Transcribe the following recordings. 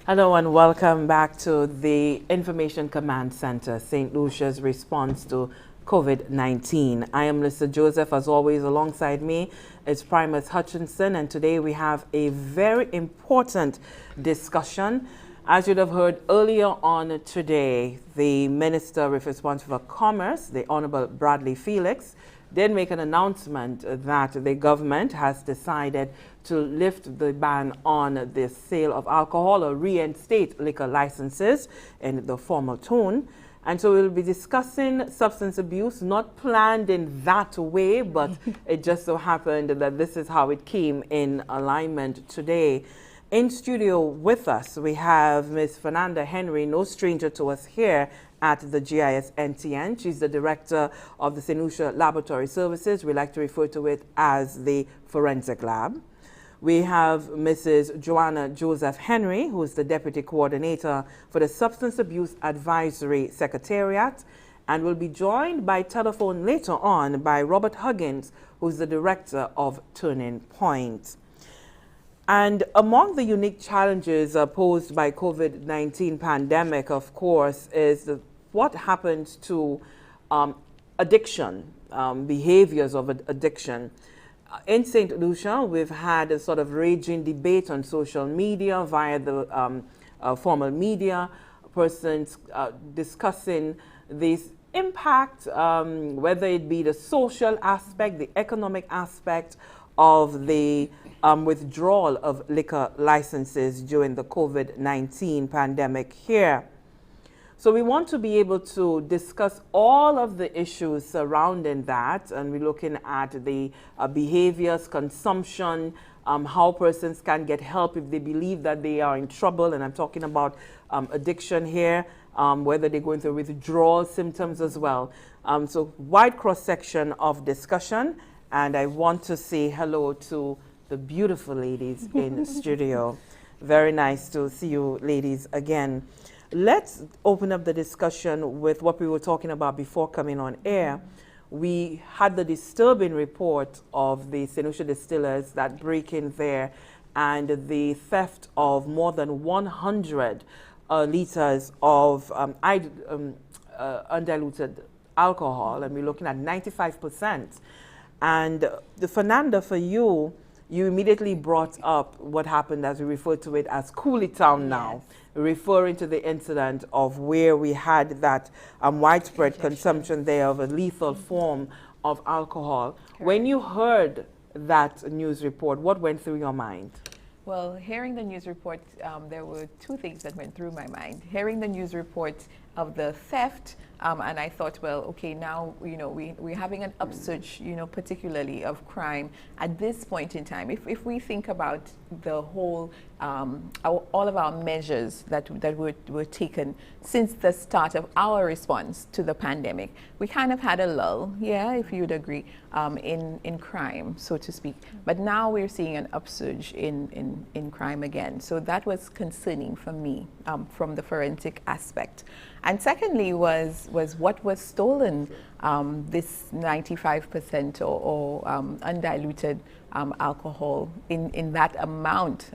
Hello and welcome back to the Information Command Center, Saint Lucia's response to COVID-19. I am Lisa Joseph, as always. Alongside me is Primus Hutchinson, and today we have a very important discussion. As you'd have heard earlier on today, the Minister responsible for Commerce, the Honorable Bradley Felix, did make an announcement that the government has decided to lift the ban on the sale of alcohol or reinstate liquor licenses in the formal tone. And so we'll be discussing substance abuse, not planned in that way, but it just so happened that this is how it came in alignment today. In studio with us, we have Ms. Fernanda Henry, no stranger to us here at the GIS NTN. She's the director of the Saint Lucia Laboratory Services. We like to refer to it as the Forensic Lab. We have Mrs. Joanna Joseph Henry, who is the Deputy Coordinator for the Substance Abuse Advisory Secretariat, and will be joined by telephone later on by Robert Huggins, who's the Director of Turning Point. And among the unique challenges posed by COVID-19 pandemic, of course, is what happens to addiction, behaviors of addiction. In St. Lucia, we've had a sort of raging debate on social media via the formal media, persons discussing this impact, whether it be the social aspect, the economic aspect of the withdrawal of liquor licenses during the COVID-19 pandemic here. So we want to be able to discuss all of the issues surrounding that, and we're looking at the behaviors, consumption, how persons can get help if they believe that they are in trouble, and I'm talking about addiction here, whether they're going through withdrawal symptoms as well. So wide cross-section of discussion, and I want to say hello to the beautiful ladies in studio. Very nice to see you ladies again. Let's open up the discussion with what we were talking about before coming on air. We had the disturbing report of the Saint Lucia distillers that break in there and the theft of more than 100 liters of undiluted alcohol, and we're looking at 95%. And Fernanda, for you, you immediately brought up what happened, as we refer to it as Coolie Town now, referring to the incident of where we had that widespread consumption there of a lethal form of alcohol. Correct. When you heard that news report, what went through your mind? Well, hearing the news report, there were two things that went through my mind. Hearing the news report of the theft, and I thought, well, okay, now, we're having an upsurge, particularly of crime at this point in time. If we think about the whole, all of our measures that were taken since the start of our response to the pandemic, we kind of had a lull, if you'd agree, in crime, so to speak. But now we're seeing an upsurge in crime again. So that was concerning for me from the forensic aspect. And secondly was what was stolen, this 95% or undiluted alcohol in that amount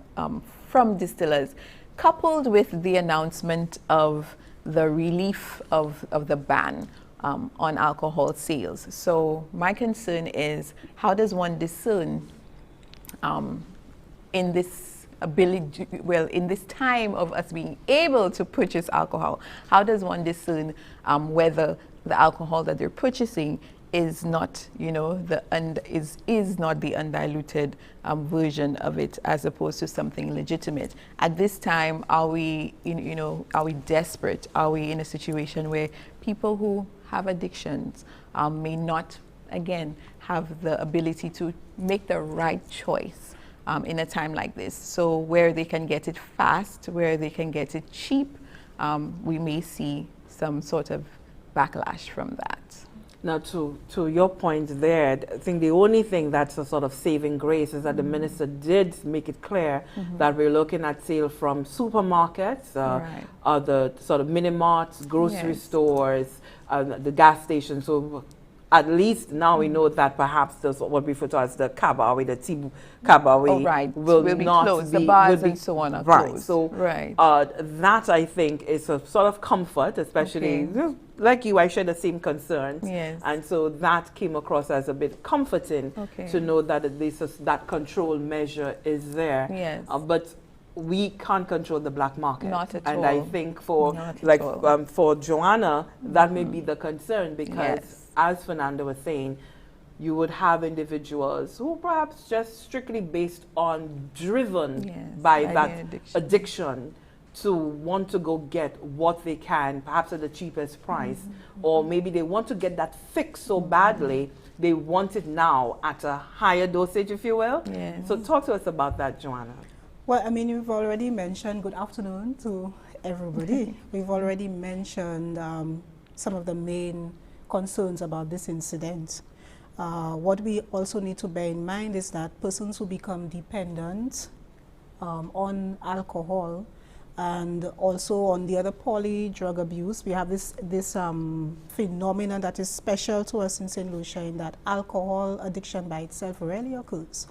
from distillers, coupled with the announcement of the relief of the ban on alcohol sales. So my concern is, how does one discern in this ability, in this time of us being able to purchase alcohol, how does one discern whether the alcohol that they're purchasing is not, is not the undiluted version of it, as opposed to something legitimate? At this time, are we, are we desperate? Are we in a situation where people who have addictions may not, again, have the ability to make the right choice in a time like this? So where they can get it fast, where they can get it cheap, we may see some sort of backlash from that. Now, to your point there, I think the only thing that's a sort of saving grace is that the minister did make it clear that we're looking at sale from supermarkets, the sort of mini marts, grocery stores, the gas stations. So at least now we know that perhaps those what we refer to as the cabaret, the tea cabaret, will be not closed. be, The bars will be, and so on are right. closed. So right. That I think is a sort of comfort, especially like you, I share the same concerns. Yes. And so that came across as a bit comforting to know that at least that control measure is there. Yes. But we can't control the black market. Not at and all. I think for for Joanna, that may be the concern, because as Fernanda was saying, you would have individuals who perhaps just strictly based on driven by that addiction to want to go get what they can, perhaps at the cheapest price, or maybe they want to get that fix so badly, they want it now at a higher dosage, if you will. So talk to us about that, Joanna. Well, I mean, you've already mentioned, good afternoon to everybody. We've already mentioned some of the main concerns about this incident. What we also need to bear in mind is that persons who become dependent on alcohol and also on the other drug abuse, we have this phenomenon that is special to us in Saint Lucia, in that alcohol addiction by itself rarely occurs.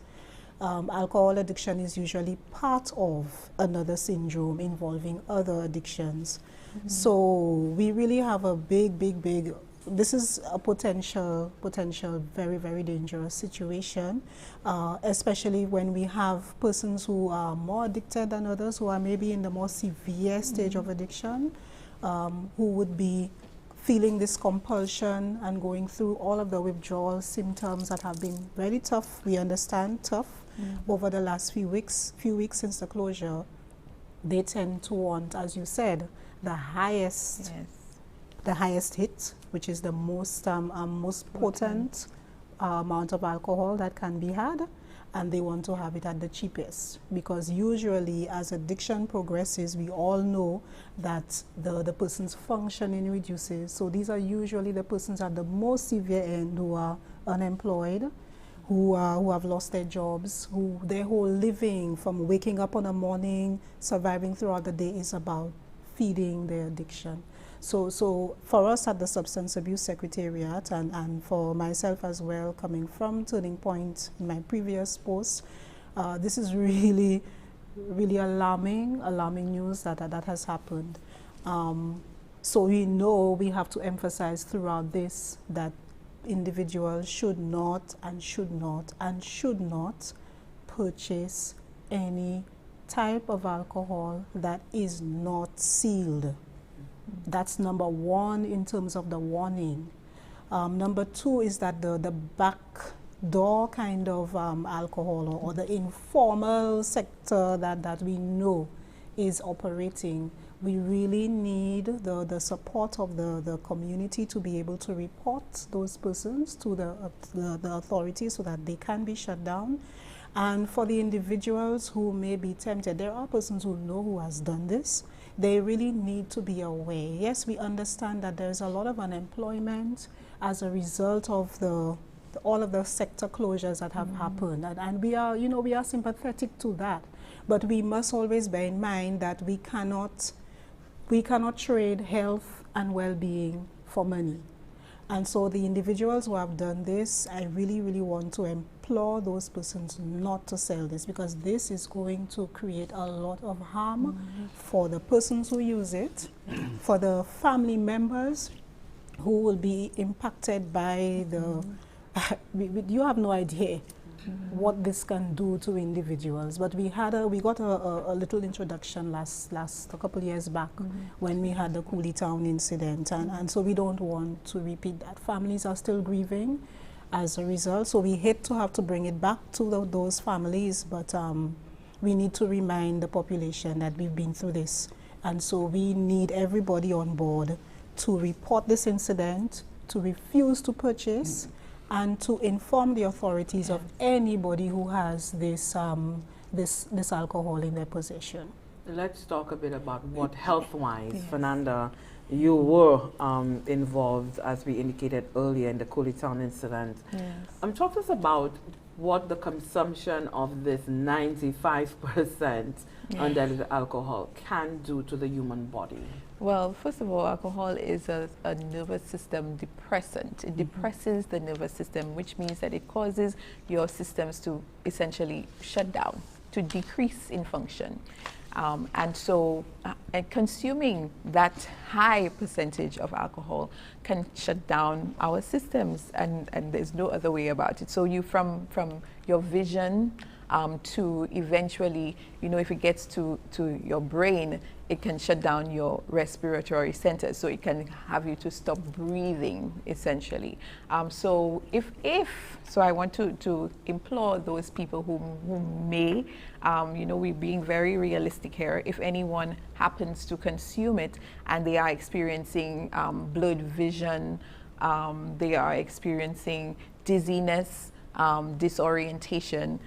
Alcohol addiction is usually part of another syndrome involving other addictions. So we really have a big, this is a potential very, very dangerous situation, especially when we have persons who are more addicted than others, who are maybe in the more severe stage of addiction, who would be feeling this compulsion and going through all of the withdrawal symptoms that have been very tough. We understand tough over the last few weeks since the closure. They tend to want, as you said, the highest hit, which is the most potent amount of alcohol that can be had, and they want to have it at the cheapest, because usually as addiction progresses, we all know that the person's functioning reduces. So these are usually the persons at the most severe end, who are unemployed, who have lost their jobs, who their whole living, from waking up on a morning, surviving throughout the day, is about feeding their addiction. So for us at the Substance Abuse Secretariat, and for myself as well, coming from Turning Point in my previous post, this is really alarming news that has happened. So we know we have to emphasize throughout this that individuals should not purchase any type of alcohol that is not sealed. That's number one in terms of the warning. Number two is that the back door kind of alcohol, or the informal sector that we know is operating, we really need the support of the community to be able to report those persons to the authorities so that they can be shut down. And for the individuals who may be tempted, there are persons who know who has done this. They really need to be aware. Yes, we understand that there's a lot of unemployment as a result of all of the sector closures that have happened, and we are sympathetic to that. But we must always bear in mind that we cannot trade health and well-being for money. And so the individuals who have done this, I really want to implore those persons not to sell this, because this is going to create a lot of harm for the persons who use it, for the family members who will be impacted by the... you have no idea what this can do to individuals. But we got a little introduction a couple years back when we had the Cooley Town incident, and so we don't want to repeat that. Families are still grieving as a result, so we hate to have to bring it back to those families, but we need to remind the population that we've been through this, and so we need everybody on board to report this incident, to refuse to purchase, and to inform the authorities of anybody who has this alcohol in their possession. Let's talk a bit about what health-wise, Fernanda, you were involved, as we indicated earlier, in the Cooley Town incident. Talk to us about what the consumption of this 95% undiluted alcohol can do to the human body. Well, first of all, alcohol is a nervous system depressant. It depresses the nervous system, which means that it causes your systems to essentially shut down, to decrease in function. And so consuming that high percentage of alcohol can shut down our systems, and there's no other way about it. So you from your vision to eventually, if it gets to your brain, it can shut down your respiratory centers, so it can have you to stop breathing, essentially. So so I want to implore those people who may, we're being very realistic here. If anyone happens to consume it and they are experiencing blurred vision, they are experiencing dizziness, disorientation,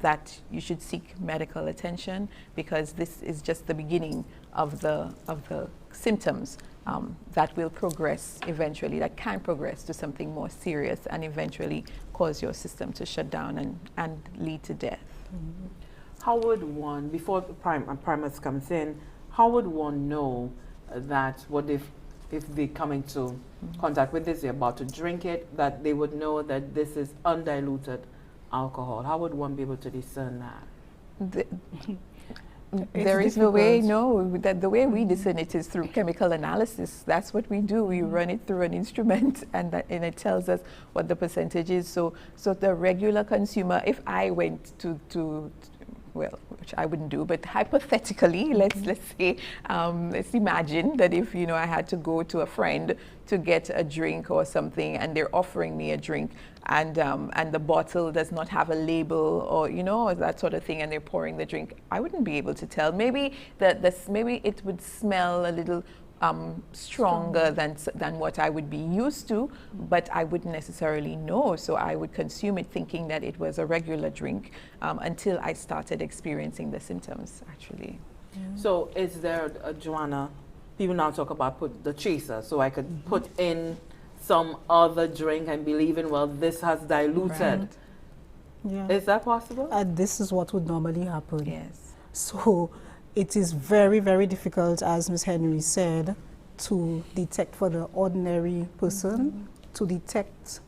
that you should seek medical attention, because this is just the beginning of the symptoms that will progress eventually, that can progress to something more serious and eventually cause your system to shut down and lead to death. How would one, before the Primus comes in, how would one know that if they come into contact with this, they're about to drink it, that they would know that this is undiluted alcohol? How would one be able to discern that? There is no way, that the way we discern it is through chemical analysis. That's what we do. We run it through an instrument, and it tells us what the percentage is. So the regular consumer, if I went to well, which I wouldn't do, but hypothetically, let's say, let's imagine that if I had to go to a friend to get a drink or something, and they're offering me a drink, and the bottle does not have a label, or that sort of thing, and they're pouring the drink, I wouldn't be able to tell. Maybe maybe it would smell a little stronger than what I would be used to, but I wouldn't necessarily know. So I would consume it thinking that it was a regular drink until I started experiencing the symptoms, actually. So is there, Joanna, people now talk about put the chaser, so I could put in some other drink and believing, well, this has diluted. Right. Yeah. Is that possible? This is what would normally happen. Yes. So it is very, very difficult, as Ms. Henry said, to detect for the ordinary person, to detect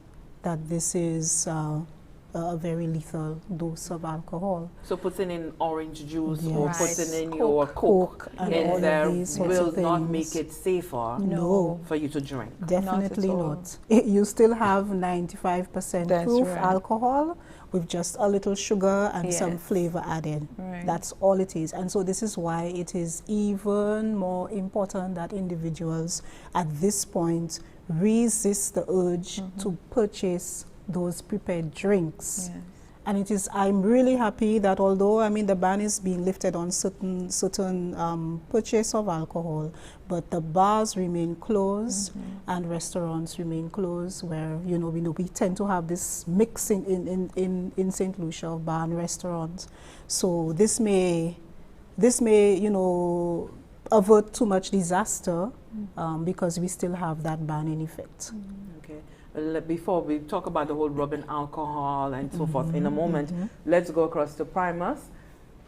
that this is a very lethal dose of alcohol. So putting in orange juice or Yes. putting in Coke, your Coke and in all of there these sorts will of not things. make it safer No. for you to drink. Definitely Not at all. not. You still have 95% That's proof right. alcohol with just a little sugar and some Yes. flavor added. Right. That's all it is. And so this is why it is even more important that individuals at this point resist the urge to purchase those prepared drinks. Yes. And it is, I'm really happy that although, the ban is being lifted on certain purchase of alcohol, but the bars remain closed and restaurants remain closed, where, we tend to have this mixing in Saint Lucia of bar and restaurants. So this may, avert too much disaster because we still have that ban in effect. Okay. Before we talk about the whole rubbing alcohol and so forth in a moment, let's go across to Primus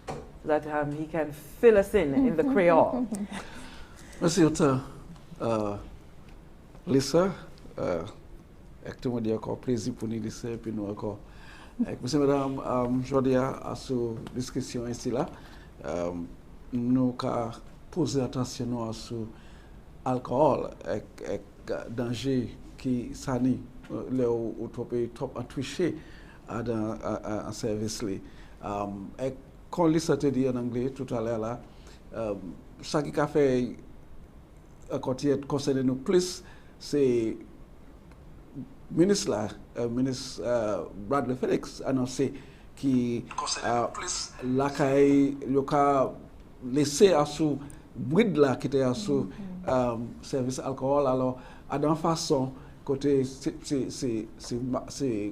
so that he can fill us in the Creole. Merci, Docteur Lisa. Acte moi dire encore plaisir pour nous laisser puis nous encore. Monsieur madame, je dis à cette discussion ici là, nous avons posé attention sur l'alcool et danger qui s'ani le trop touché à un service là. Et comme Lisa te dit en anglais tout à l'heure là, ça qui a fait concerner nous plus, c'est ministre Bradley Felix annoncé qui la a laissé à sous bride là qui était à sous service alcool, alors à d'une façon côté c'est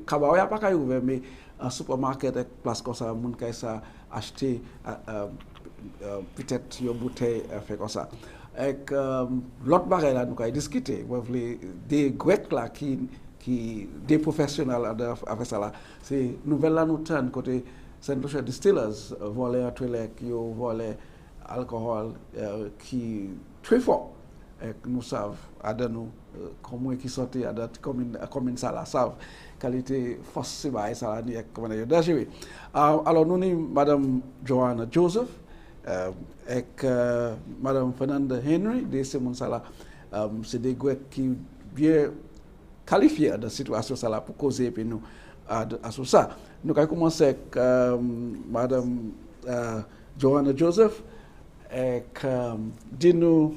cabaret pas ouvert, mais un supermarché place comme ça moun kay ça acheter peut-être une bouteille fait comme ça. Et l'autre barrière là nous avons discuté des grecs là qui des professionnels avec ça là, c'est nouvelle là nous turn côté Saint Lucia distillers voler à toilette qui voler alcool qui très fort nous savons ada nous comment qui sortait ada commune ça la savent qualité force ba ça la ni comment yo danger alors nous ni madame Joanna Joseph et madame Fernanda Henry de ce monde ça là c'est des gars qui bien qualifiés de la situation ça là pour causer puis nous à ça nous allons commencer avec madame Joanna Joseph et dis-nous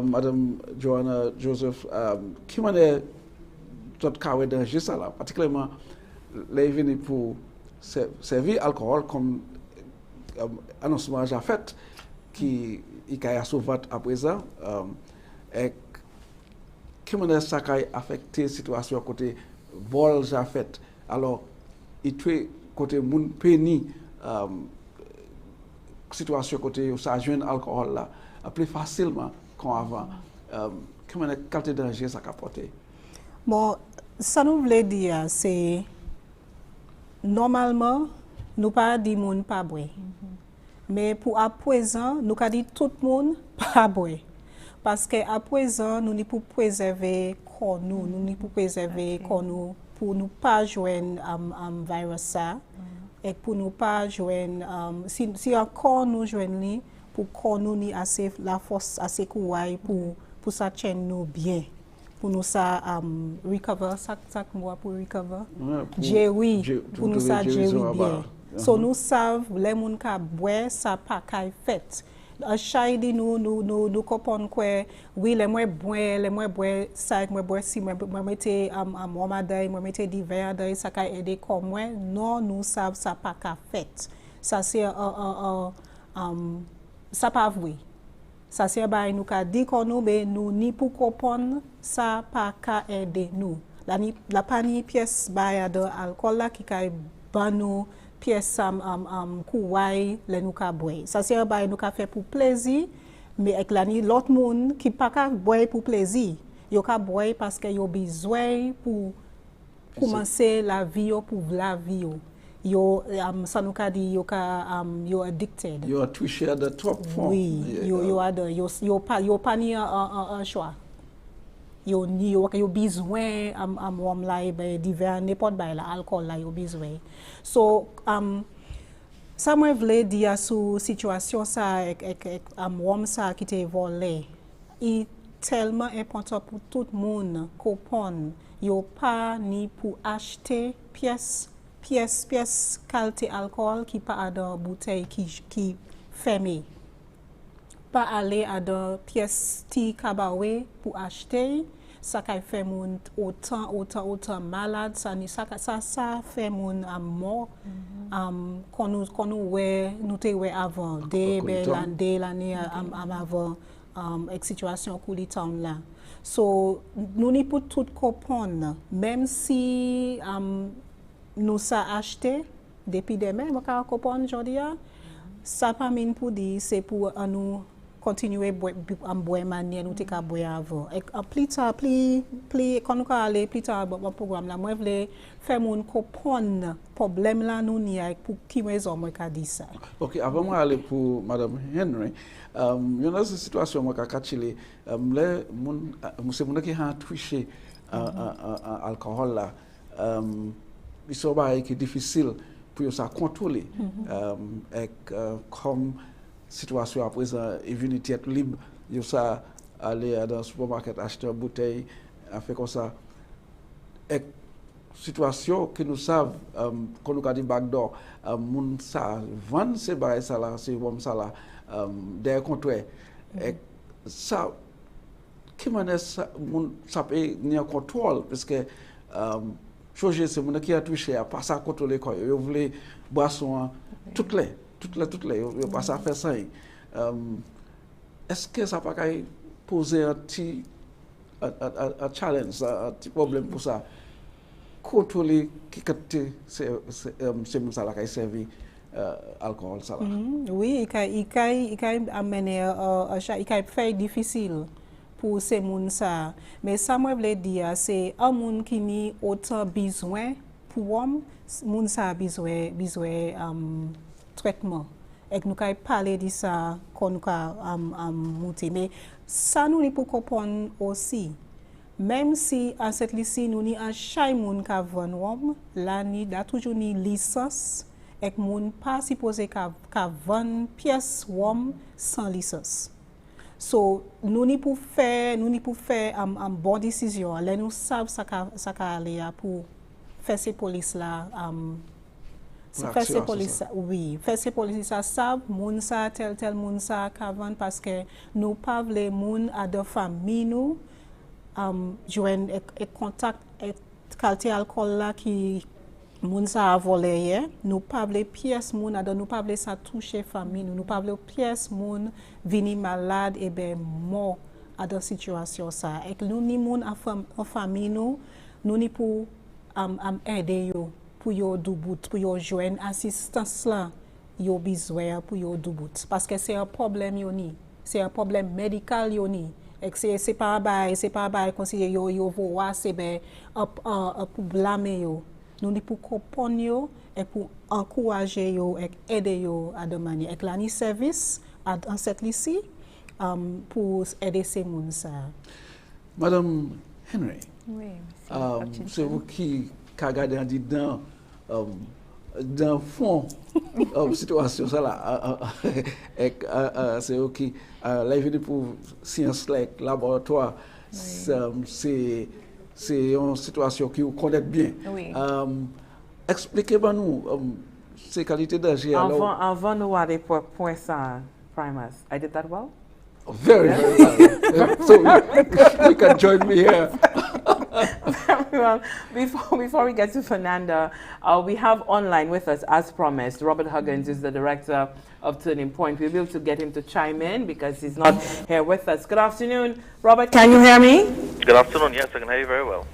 madame Joanna Joseph qui m'a dit tout cas de ça là particulièrement les venus pour servir alcool comme annoncement déjà fait qui a souvent à présent et qui m'a dit ça qui a affecté la situation côté vol déjà fait alors il fait côté moun péni situation côté ça jeune alcool là plus facilement qu'avant comment est qualité de danger ça apporté bon ça nous veut dire c'est normalement nous pas dit moun pas boire mais pour à présent nous ca dit tout monde pas boire parce que à présent nous ni pour préserver corps nous ni pour préserver corps nous pour nous pas joindre virus ça et pour nous pas joindre si encore nous joindre pour qu'on nous ni assez la force assez courage pour ça chaîne nous bien pour nous ça recover chaque mois pour recover gérer pour nous ça gérer bien so nous savons les moun ka boire ça pas kay fait chaque dit nous comprendre que oui les moi boire ça moi boire si moi mettre momadai moi mettre divers dai ça ka aider comme moi non nous savons ça pas ka fait ça c'est ça pas vrai ça c'est ba nous ka dit qu'on nous mais nous ni pour comprendre ça pas ka aider nous la pani pièce ba de alcool là qui ka ban nous pièce kouwai les nous ka boire ça c'est ba nous ka fait pour plaisir mais avec l'autre monde qui pas ka boire pour plaisir yo ka boire parce que yo besoin pour commencer la vie pour la vie yo ça nous ka dit yo ka yo addicted you are touché at the top form oui yo pas ni un choix yo besoin wam la be divers n'importe ba la alcool la yo besoin so ça moi vle dire sur situation ça wam ça qui te volé il tellement important pour tout le monde comprendre yo pas ni pour acheter pièce qualité alcool qui pas dans bouteille qui fermée pas aller à dans pièce ti kabawe pour acheter ça qui fait moun autant malade ça fait moun mort qu'on nous ouais nous te ouais avant des l'année avant situation couli town là so nous ni pour tout comprendre même si nous ça acheté depuis demain on va comprendre aujourd'hui ça pas mine pour dire c'est pour nous continuer à boire manière nous t'es boire avant et plus tard plus quand nous aller plus tard dans programme là moi voulais faire mon comprendre problème là nous ni pour qui raison moi qu'a dit ça. OK avant moi aller pour madame Henry il y a une situation moi qu'a chiller les monsieur mon qui a touché alcool là il sont qui difficile pour ça contrôler et comme situation à présent est venue tête libre il ça aller dans le supermarché acheter une bouteille a fait comme ça et situation que nous savons qu'on nous a dit backdoor moun ça vend ces bail ça là c'est comme ça là des comptoirs et ça qui manière ça peut ni un contrôle parce que changer c'est mon qui a touché à passer à contrôler quoi yo voulait boisson toutes les yo passer à faire ça est-ce que ça pas poser un petit challenge un petit problème pour ça contrôler qui c'est ça là qui servi alcool ça là oui il amener il fait difficile pour ces moun ça mais ça moi veut dire c'est un moun qui ni autant besoin pour moun ça besoin traitement ek nou ka parler di sa kon nou ka monter. Mais ça nous ni pour comprendre aussi. Même si en cette lycée nous ni un chaque moun ka vend wom, là ni da toujours ni licence ek moun pas supposé ka vend pièce wom sans licence. So nous ni pour faire bonne décision, là nous savent ça ka aller pour faire ces police là faire ces police oui, faire ces police ça savent moun ça tel moun ça ka vend parce que nous pas les moun à de famille nous joindre et contact et qualité alcool là qui moun ça a volé nous pas les pièces moun a nous pas ça toucher famille nous pas les pièces moun vini malade et ben mort à dans situation ça et nous ni moun en famille nous ni pour aider yo pour yo du bout pour yo joindre assistance là yo besoin pour yo du bout parce que c'est un problème yo ni c'est un problème médical yo ni et c'est pas bail conseiller yo voir c'est ben pour blâmer yo nous ni pour comprendre yo et pour encourager yo et aider yo à de manière et là ni service en cette lycée pour aider ces moun ça. Madame Henry, Oui, c'est vous qui regardez dans le fond situation ça là c'est vous qui la vie pour science laboratoire c'est une situation que vous connaissez bien. Oui. Expliquez-moi nous ces qualités d'agir. Avant nous aller pour point ça, Primus. I did that well? Very, very well. So you can join me here. Well, before we get to Fernanda, we have online with us, as promised, Robert Huggins is the director of Turning Point. We'll be able to get him to chime in because he's not here with us. Good afternoon, Robert. Can you hear me? Good afternoon. Yes, I can hear you very well.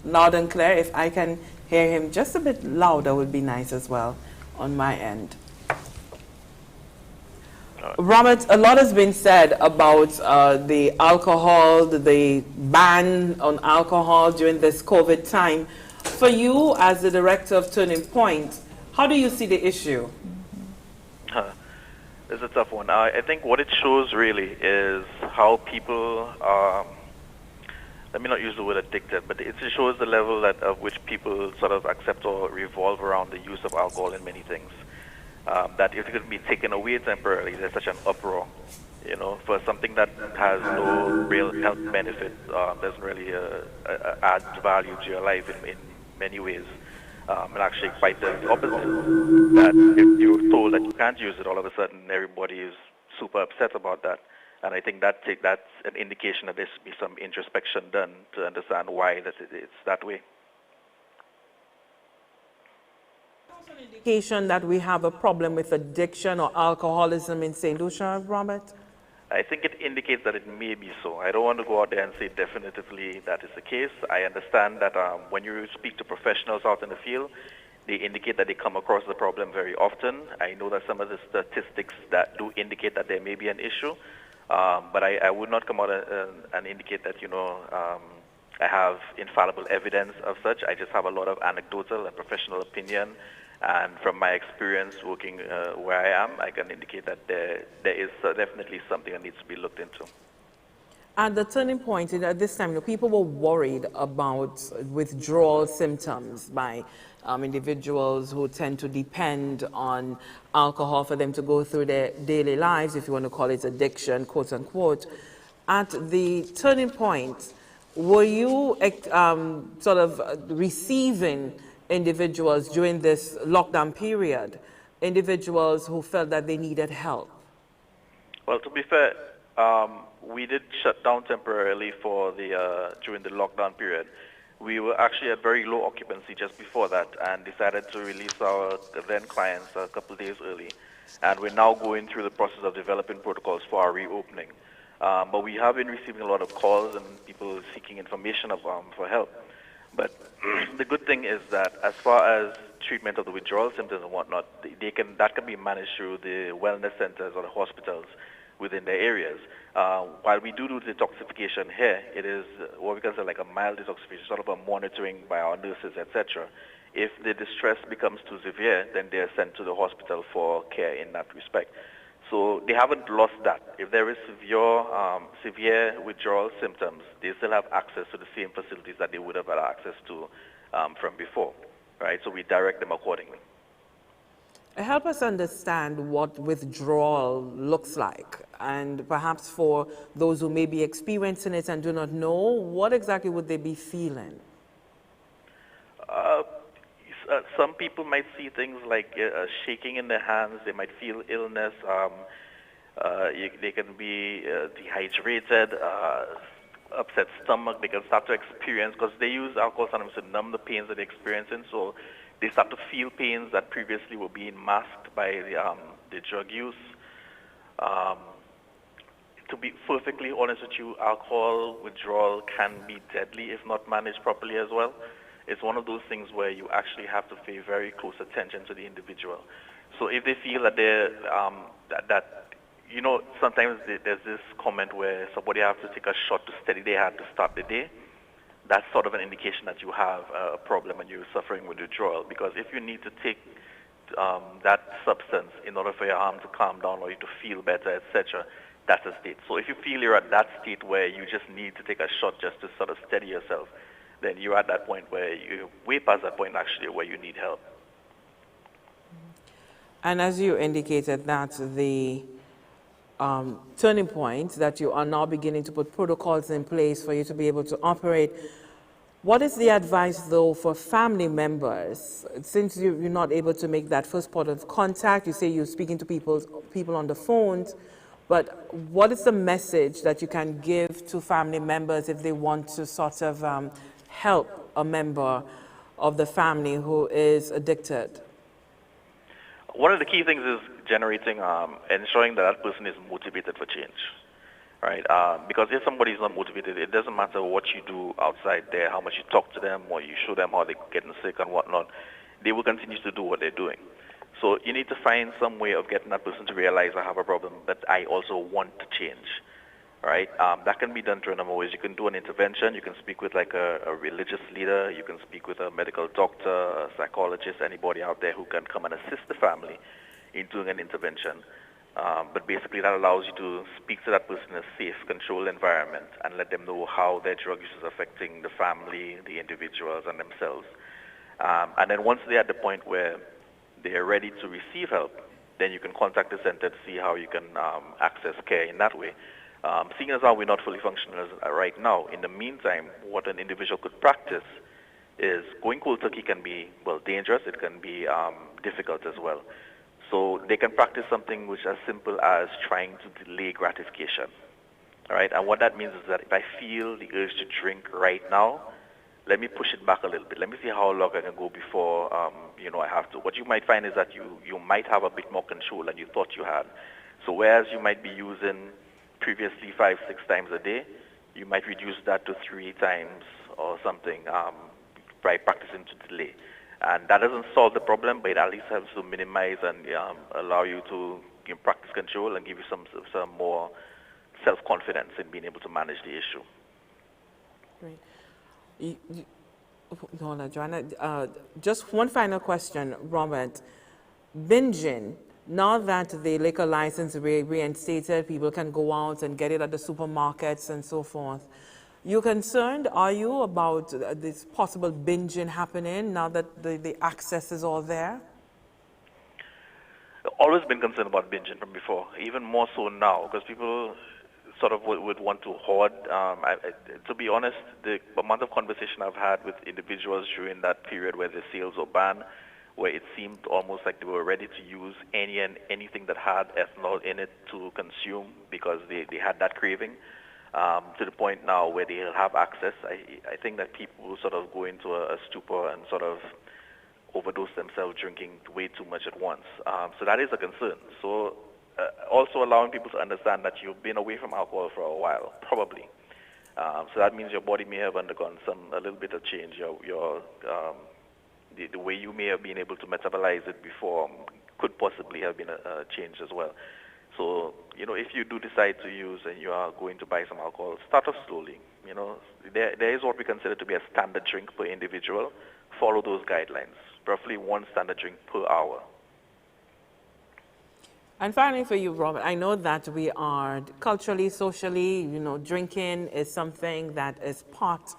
Loud and clear. If I can hear him just a bit louder would be nice as well on my end. Robert, a lot has been said about the alcohol, the ban on alcohol during this COVID time. For you, as the director of Turning Point, how do you see the issue? It's a tough one. I think what it shows really is how people are, let me not use the word addicted, but it shows the level of which people sort of accept or revolve around the use of alcohol in many things. That if it could be taken away temporarily, there's such an uproar, you know, for something that has no real health benefit, doesn't really add value to your life in many ways. And actually quite the opposite, that if you're told that you can't use it, all of a sudden everybody is super upset about that. And I think that's an indication that there should be some introspection done to understand why it's that way. Indication that we have a problem with addiction or alcoholism in Saint Lucia, Robert? I think it indicates that it may be so. I don't want to go out there and say definitively that is the case. I understand that when you speak to professionals out in the field, they indicate that they come across the problem very often. I know that some of the statistics that do indicate that there may be an issue, but I would not come out and indicate that, you know, I have infallible evidence of such. I just have a lot of anecdotal and professional opinion. And from my experience working where I am, I can indicate that there is definitely something that needs to be looked into. At the Turning Point, at this time, you know, people were worried about withdrawal symptoms by individuals who tend to depend on alcohol for them to go through their daily lives, if you want to call it addiction, quote unquote. At the Turning Point, were you sort of receiving individuals during this lockdown period, individuals who felt that they needed help? Well, to be fair, we did shut down temporarily for during the lockdown period. We were actually at very low occupancy just before that and decided to release our then clients a couple of days early. And we're now going through the process of developing protocols for our reopening. But we have been receiving a lot of calls and people seeking information for help. But the good thing is that as far as treatment of the withdrawal symptoms and whatnot, that can be managed through the wellness centers or the hospitals within their areas. While we do detoxification here, it is what we consider like a mild detoxification, sort of a monitoring by our nurses, etc. If the distress becomes too severe, then they are sent to the hospital for care in that respect. So they haven't lost that. If there is severe withdrawal symptoms, they still have access to the same facilities that they would have had access to from before, right? So we direct them accordingly. Help us understand what withdrawal looks like, and perhaps for those who may be experiencing it and do not know, what exactly would they be feeling? Some people might see things like shaking in their hands. They might feel illness. They can be dehydrated, upset stomach. They can start to experience, because they use alcohol sometimes to numb the pains that they're experiencing. So they start to feel pains that previously were being masked by the drug use. To be perfectly honest with you, alcohol withdrawal can be deadly if not managed properly as well. It's one of those things where you actually have to pay very close attention to the individual. So if they feel that they're, sometimes there's this comment where somebody has to take a shot to steady their heart to start the day. That's sort of an indication that you have a problem and you're suffering with withdrawal. Because if you need to take that substance in order for your arm to calm down or you to feel better, etc., that's a state. So if you feel you're at that state where you just need to take a shot just to sort of steady yourself, then you're at that point where you're way past that point actually where you need help. And as you indicated, that's the turning point, that you are now beginning to put protocols in place for you to be able to operate. What is the advice, though, for family members? Since you're not able to make that first port of contact, you say you're speaking to people on the phones, but what is the message that you can give to family members if they want to sort of help a member of the family who is addicted? One of the key things is ensuring that that person is motivated for change, right? Because if somebody is not motivated, it doesn't matter what you do outside there, how much you talk to them or you show them how they're getting sick and whatnot, they will continue to do what they're doing. So you need to find some way of getting that person to realize I have a problem that I also want to change, right? That can be done through a number of ways. You can do an intervention. You can speak with like a religious leader. You can speak with a medical doctor, a psychologist, anybody out there who can come and assist the family in doing an intervention. But basically that allows you to speak to that person in a safe, controlled environment and let them know how their drug use is affecting the family, the individuals, and themselves. And then once they're at the point where they're ready to receive help, then you can contact the center to see how you can access care in that way. Seeing as how we're not fully functional right now, in the meantime, what an individual could practice is going cold turkey can be, well, dangerous. It can be difficult as well. So they can practice something which is as simple as trying to delay gratification. All right? And what that means is that if I feel the urge to drink right now, let me push it back a little bit. Let me see how long I can go before I have to. What you might find is that you might have a bit more control than you thought you had. So whereas you might be using previously 5-6 times a day, you might reduce that to 3 times or something by practicing to delay. And that doesn't solve the problem, but it at least helps to minimize and allow you to practice control and give you some more self-confidence in being able to manage the issue. Great. Hold on, Joanna. Just one final question, Robert. Binging, now that the liquor license reinstated, people can go out and get it at the supermarkets and so forth. You concerned, are you, about this possible binging happening now that the access is all there? I've always been concerned about binging from before, even more so now, because people sort of would want to hoard. To be honest, the amount of conversation I've had with individuals during that period where the sales were banned, where it seemed almost like they were ready to use anything that had ethanol in it to consume because they had that craving, to the point now where they have access. I think that people sort of go into a stupor and sort of overdose themselves drinking way too much at once. So that is a concern. So also allowing people to understand that you've been away from alcohol for a while, probably. So that means your body may have undergone a little bit of change. The way you may have been able to metabolize it before could possibly have been a change as well. So, if you do decide to use and you are going to buy some alcohol, start off slowly. You know, there is what we consider to be a standard drink per individual. Follow those guidelines. Roughly 1 standard drink per hour. And finally for you, Robert, I know that we are culturally, socially, drinking is something that is part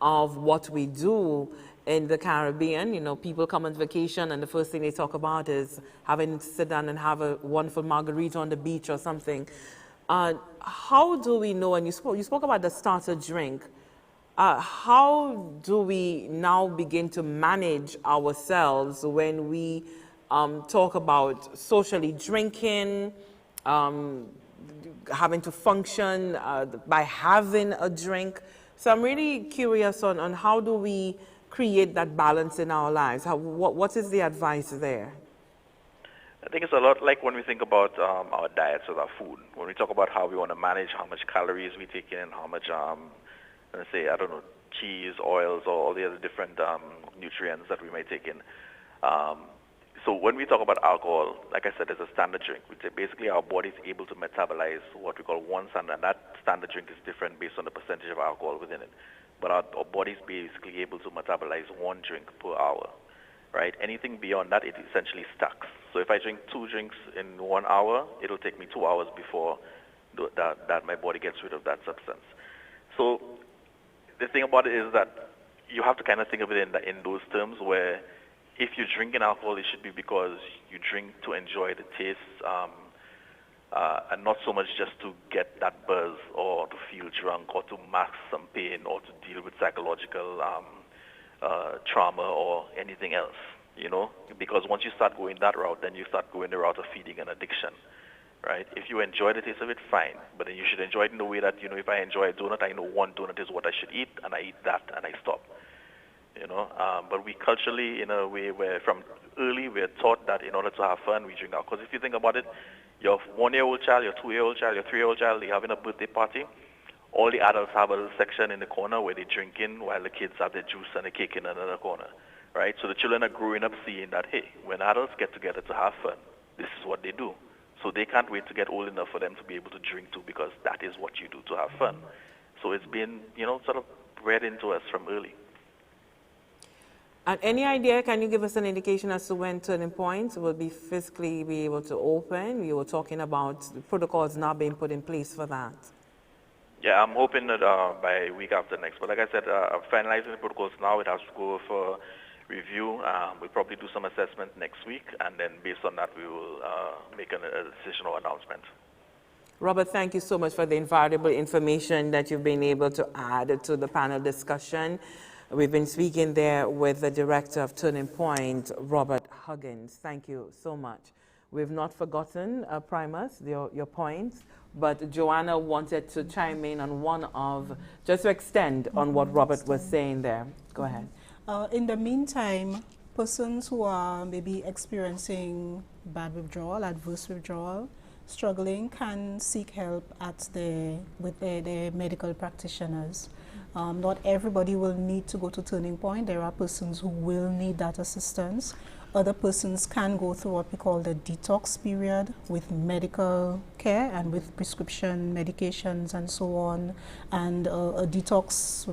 of what we do in the Caribbean. People come on vacation and the first thing they talk about is having to sit down and have a wonderful margarita on the beach or something. How do we know, and you spoke about the starter drink, how do we now begin to manage ourselves when we talk about socially drinking, having to function by having a drink? So I'm really curious on how do we create that balance in our lives? What is the advice there? I think it's a lot like when we think about our diets with our food. When we talk about how we want to manage how much calories we take in, how much, let's say, I don't know, cheese, oils, or all the other different nutrients that we may take in. So when we talk about alcohol, like I said, it's a standard drink. Which basically our body is able to metabolize what we call one standard, and that standard drink is different based on the percentage of alcohol within it. But our body is basically able to metabolize 1 drink per hour, right? Anything beyond that, it essentially stacks. So if I drink 2 drinks in 1 hour, it'll take me 2 hours before that my body gets rid of that substance. So the thing about it is that you have to kind of think of it in those terms where if you're drinking alcohol, it should be because you drink to enjoy the taste and not so much just to get that buzz or to feel drunk or to mask some pain or to deal with psychological trauma or anything else, because once you start going that route, then you start going the route of feeding an addiction, right? If you enjoy the taste of it, fine, but then you should enjoy it in the way that, if I enjoy a donut, I know 1 donut is what I should eat, and I eat that and I stop. But we culturally, in a way where from early we're taught that in order to have fun, we drink alcohol. Because if you think about it, your 1-year-old child, your 2-year-old child, your 3-year-old child, they're having a birthday party. All the adults have a little section in the corner where they drink in while the kids have their juice and the cake in another corner, right? So the children are growing up seeing that, hey, when adults get together to have fun, this is what they do. So they can't wait to get old enough for them to be able to drink too, because that is what you do to have fun. So it's been, sort of bred into us from early. And any idea, can you give us an indication as to when Turning Point will be physically be able to open? You were talking about the protocols now being put in place for that. Yeah, I'm hoping that by week after next. But like I said, I'm finalizing the protocols now. It has to go for review. We'll probably do some assessment next week, and then based on that, we will make a decision or announcement. Robert, thank you so much for the invaluable information that you've been able to add to the panel discussion. We've been speaking there with the director of Turning Point, Robert Huggins. Thank you so much. We've not forgotten, Primus, your points, but Joanna wanted to chime in on just to extend on what Robert was saying there. Go ahead. In the meantime, persons who are maybe experiencing bad withdrawal, adverse withdrawal, struggling, can seek help with their medical practitioners. Not everybody will need to go to Turning Point. There are persons who will need that assistance. Other persons can go through what we call the detox period with medical care and with prescription medications and so on, and a detox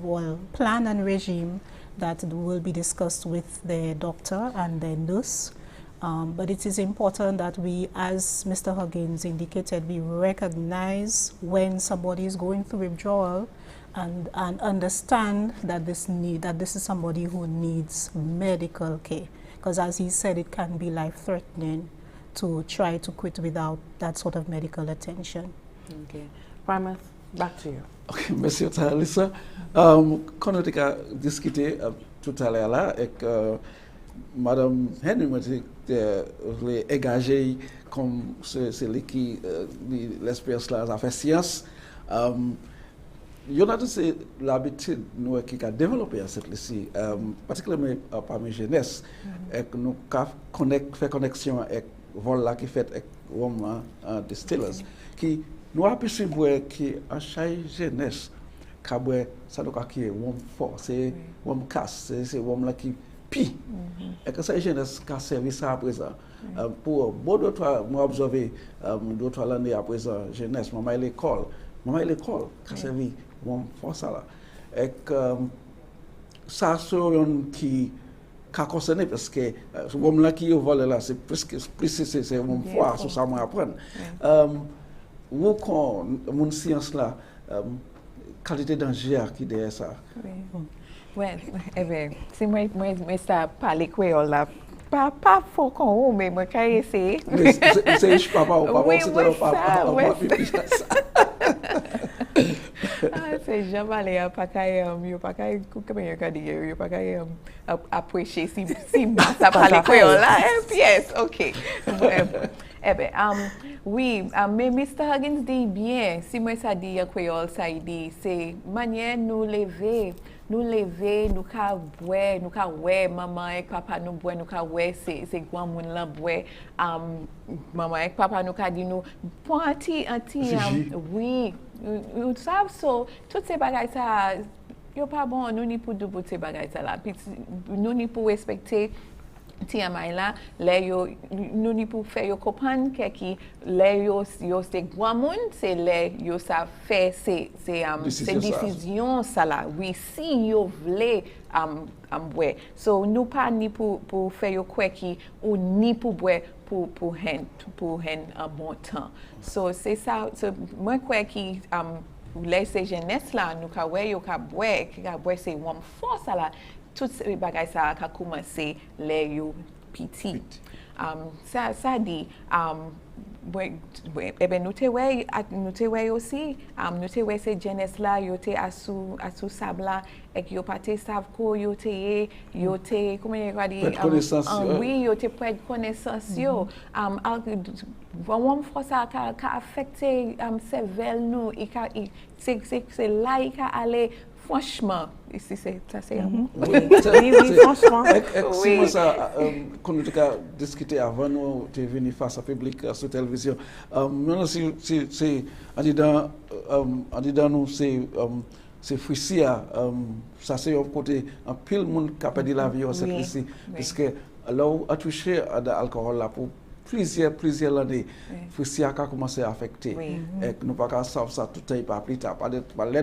plan and regime that will be discussed with their doctor and their nurse. But it is important that we, as Mr. Huggins indicated, we recognize when somebody is going through withdrawal and understand that this is somebody who needs medical care. Because as he said, it can be life-threatening to try to quit without that sort of medical attention. Okay. Primus, back to you. Okay, merci Lisa. Quand on a discuté tout à l'heure là avec Madame Henry, les engagés comme celui qui l'expérience là a fait science. Il y a l'habitude nous qui a développé cette ici, particulièrement parmi les jeunesse, et nous fait connexion avec voilà qui fait avec Rome distillers, qui nous a pu voir qui à chaque jeunesse, qu'après ça nous a qui Rome fort, c'est Rome casse, c'est Rome là qui pi, et que ça jeunesse qui a servi ça à présent. Pour beaucoup d'autres, moi observé d'autres l'année à présent jeunesse, maman à l'école qui a servi Rome fort ça là. ça son qui qu'a concerné parce que ce moment là qui vole là c'est presque plus c'est mon foi sur ça moi apprendre où quand mon science là qualité danger qui derrière ça ouais c'est moi ça parler créole là pas faut qu'on mais moi quand essayer c'est je papa c'est jamais pas apprécier si ça parle créole là yes OK oui mais Mr. Huggins dit bien si moi ça dit créole ça dit c'est manière nous lever nous ka ouais maman et papa nous boire nous ka ouais c'est grand monde là boire maman et papa nous ka dit nous pour anti oui vous savez so toutes ces bagages ça yo pas bon nous ni pour double ces bagages ça là nous ni pour respecter TMI là les yo nous ni pour faire yo comprendre que les yo c'est grand monde c'est les yo ça fait c'est décision ça là oui si yo vle ouais so nous pas ni pour faire yo quoi qui ou ni pour boire pour un bon temps so c'est ça moi quoi qui les ces jeunesse là nous ka ouais yo ka boire c'est one force là tout ces bagages ça a commencé les yo petit ça dit nous te ouais aussi nous te ouais ces jeunesse là yo te sous sable là et yo pas te savent ko yo te comment on dit oui yo te prête connaissance yo vraiment fois ça ka affecter cerveau nous c'est là il ka aller franchement, ici ça c'est oui, franchement. Si moi ça, quand nous avons discuté avant nous, tu es venu face à public sur télévision. Maintenant c'est en disant nous c'est Lucia, ça c'est un côté un pile monde qui a perdu la vie cette ici, parce que là où a touché à l'alcool là pour plusieurs années, Lucia a commencé à affecter. Et nous pas savoir ça tout est pas plus tard.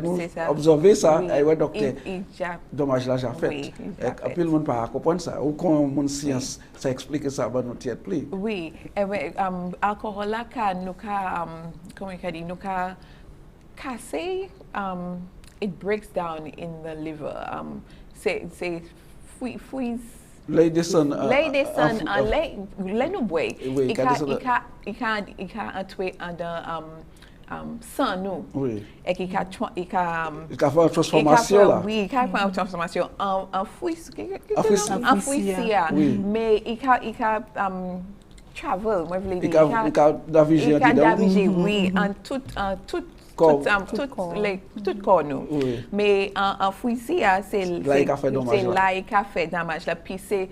Nous observer ça et ouais docteur. Dommage là j'ai fait. Et puis le monde pas comprendre ça. Ou quand mon science ça explique ça va nous tirer plus. Oui, alcool là nous comment on dit nous casser it breaks down in the liver. C'est freeze les descend les nous boire il can entrer dans sang nous et il can faire transformation là oui il can faire une transformation en fruits mais il can travel moi veux dire il can naviger oui en tout corps nous mais en fruits c'est là il a fait dommage là puis c'est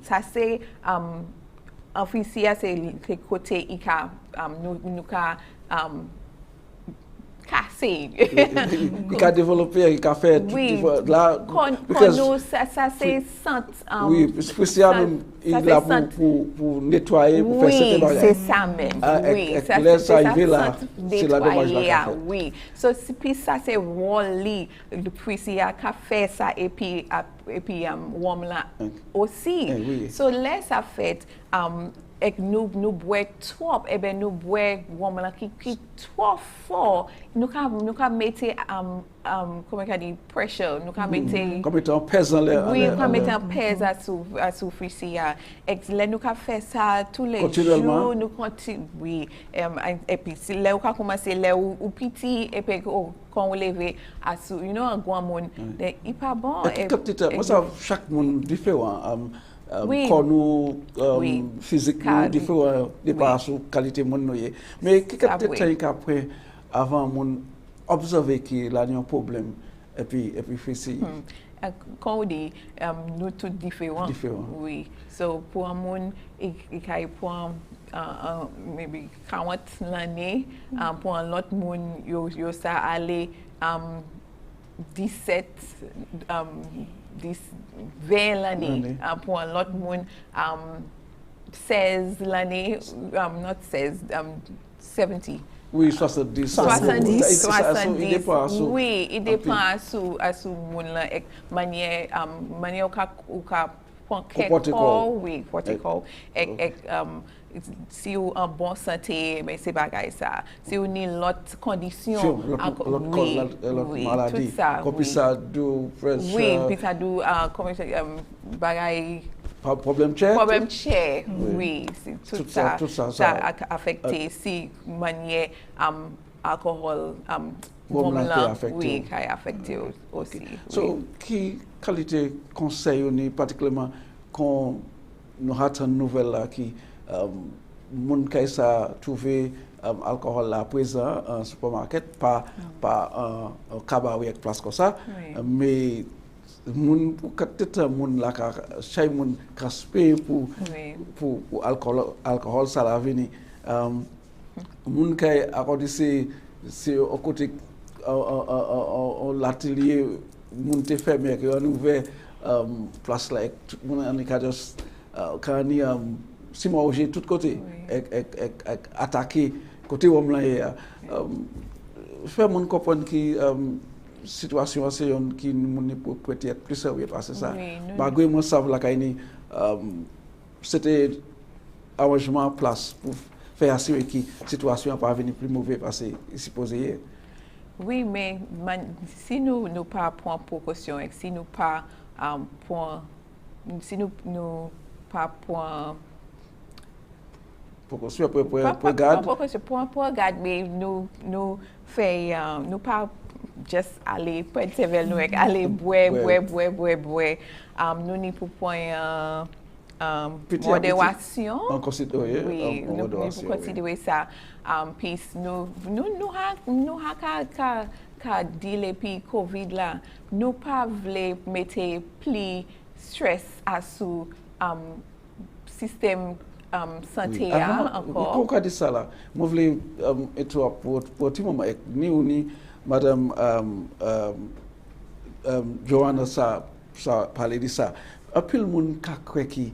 ça c'est en fruits c'est côté il a nous casser il a développé il a fait là nous ça c'est oui spécial il a pour nettoyer pour faire cette bagage c'est ça même oui ça arrive là c'est la dommage là oui so puis ça c'est Wally puis il a fait ça et puis warm là aussi so laisse ça fait et nous boire trop et ben nous boire warm là qui trop fort nous ka mettre comment on dit pressure nous ka mettre comme étant pesant oui nous ka mettre un pèse à sous frisia et là nous ka faire ça tous les jours nous continue oui et puis là on commencer là ou petit et puis quand on lève à sous you know un grand monde il pas bon et moi ça chaque monde différent quand nous physique nous différent départ sur qualité monde mais qui peut-être après avant mon observer qu'il y a un problème et puis faire ça quand on dit nous tous différents oui so pour un monde il pour maybe 40 l'année pour un autre monde yo ça aller 17 20 l'année pour un autre monde 16 l'année not 16 70 Oui, 70. 70. Oui, il dépend sur mon manière ou protocole si vous en bonne santé mais c'est bagaille ça si vous ni l'autre condition maladie tout ça comme ça do oui puis ça do comment bagaille problème chair oui c'est tout ça a affecté si manière alcool oui qui a affecté aussi so qui qualité conseil ni particulièrement quand nous avons une nouvelle là qui mon kaisa trouver alcool là présent en supermarket pas un cabaret avec place comme ça mais mon pour peut-être mon là chaque mon caspé pour alcool ça la venir mon kay accordé c'est au côté l'atelier mon te fermé que on ouvert place là tout mon on est juste quand ni si moi j'ai tout côté attaquer côté homme là faire mon comprendre qui situation c'est qui mon peut-être plus sérieux parce que ça malgré moi ça la kaini c'était arrangement place pour faire assurer que situation pas venir plus mauvais parce que supposé oui mais si nous pas prendre précaution et si nous pas si nous pas point pour garde mais nous fait nous pas juste aller persévérer nous aller boire nous ni pour point modération on considère oui nous pour considérer ça puis nous ka dealer puis covid là nous pas voulons mettre plus stress à sous système santé encore. Pourquoi dit ça là? Moi voulais être pour petit moment ni madame Joanna ça parler de ça. Un peu le monde qui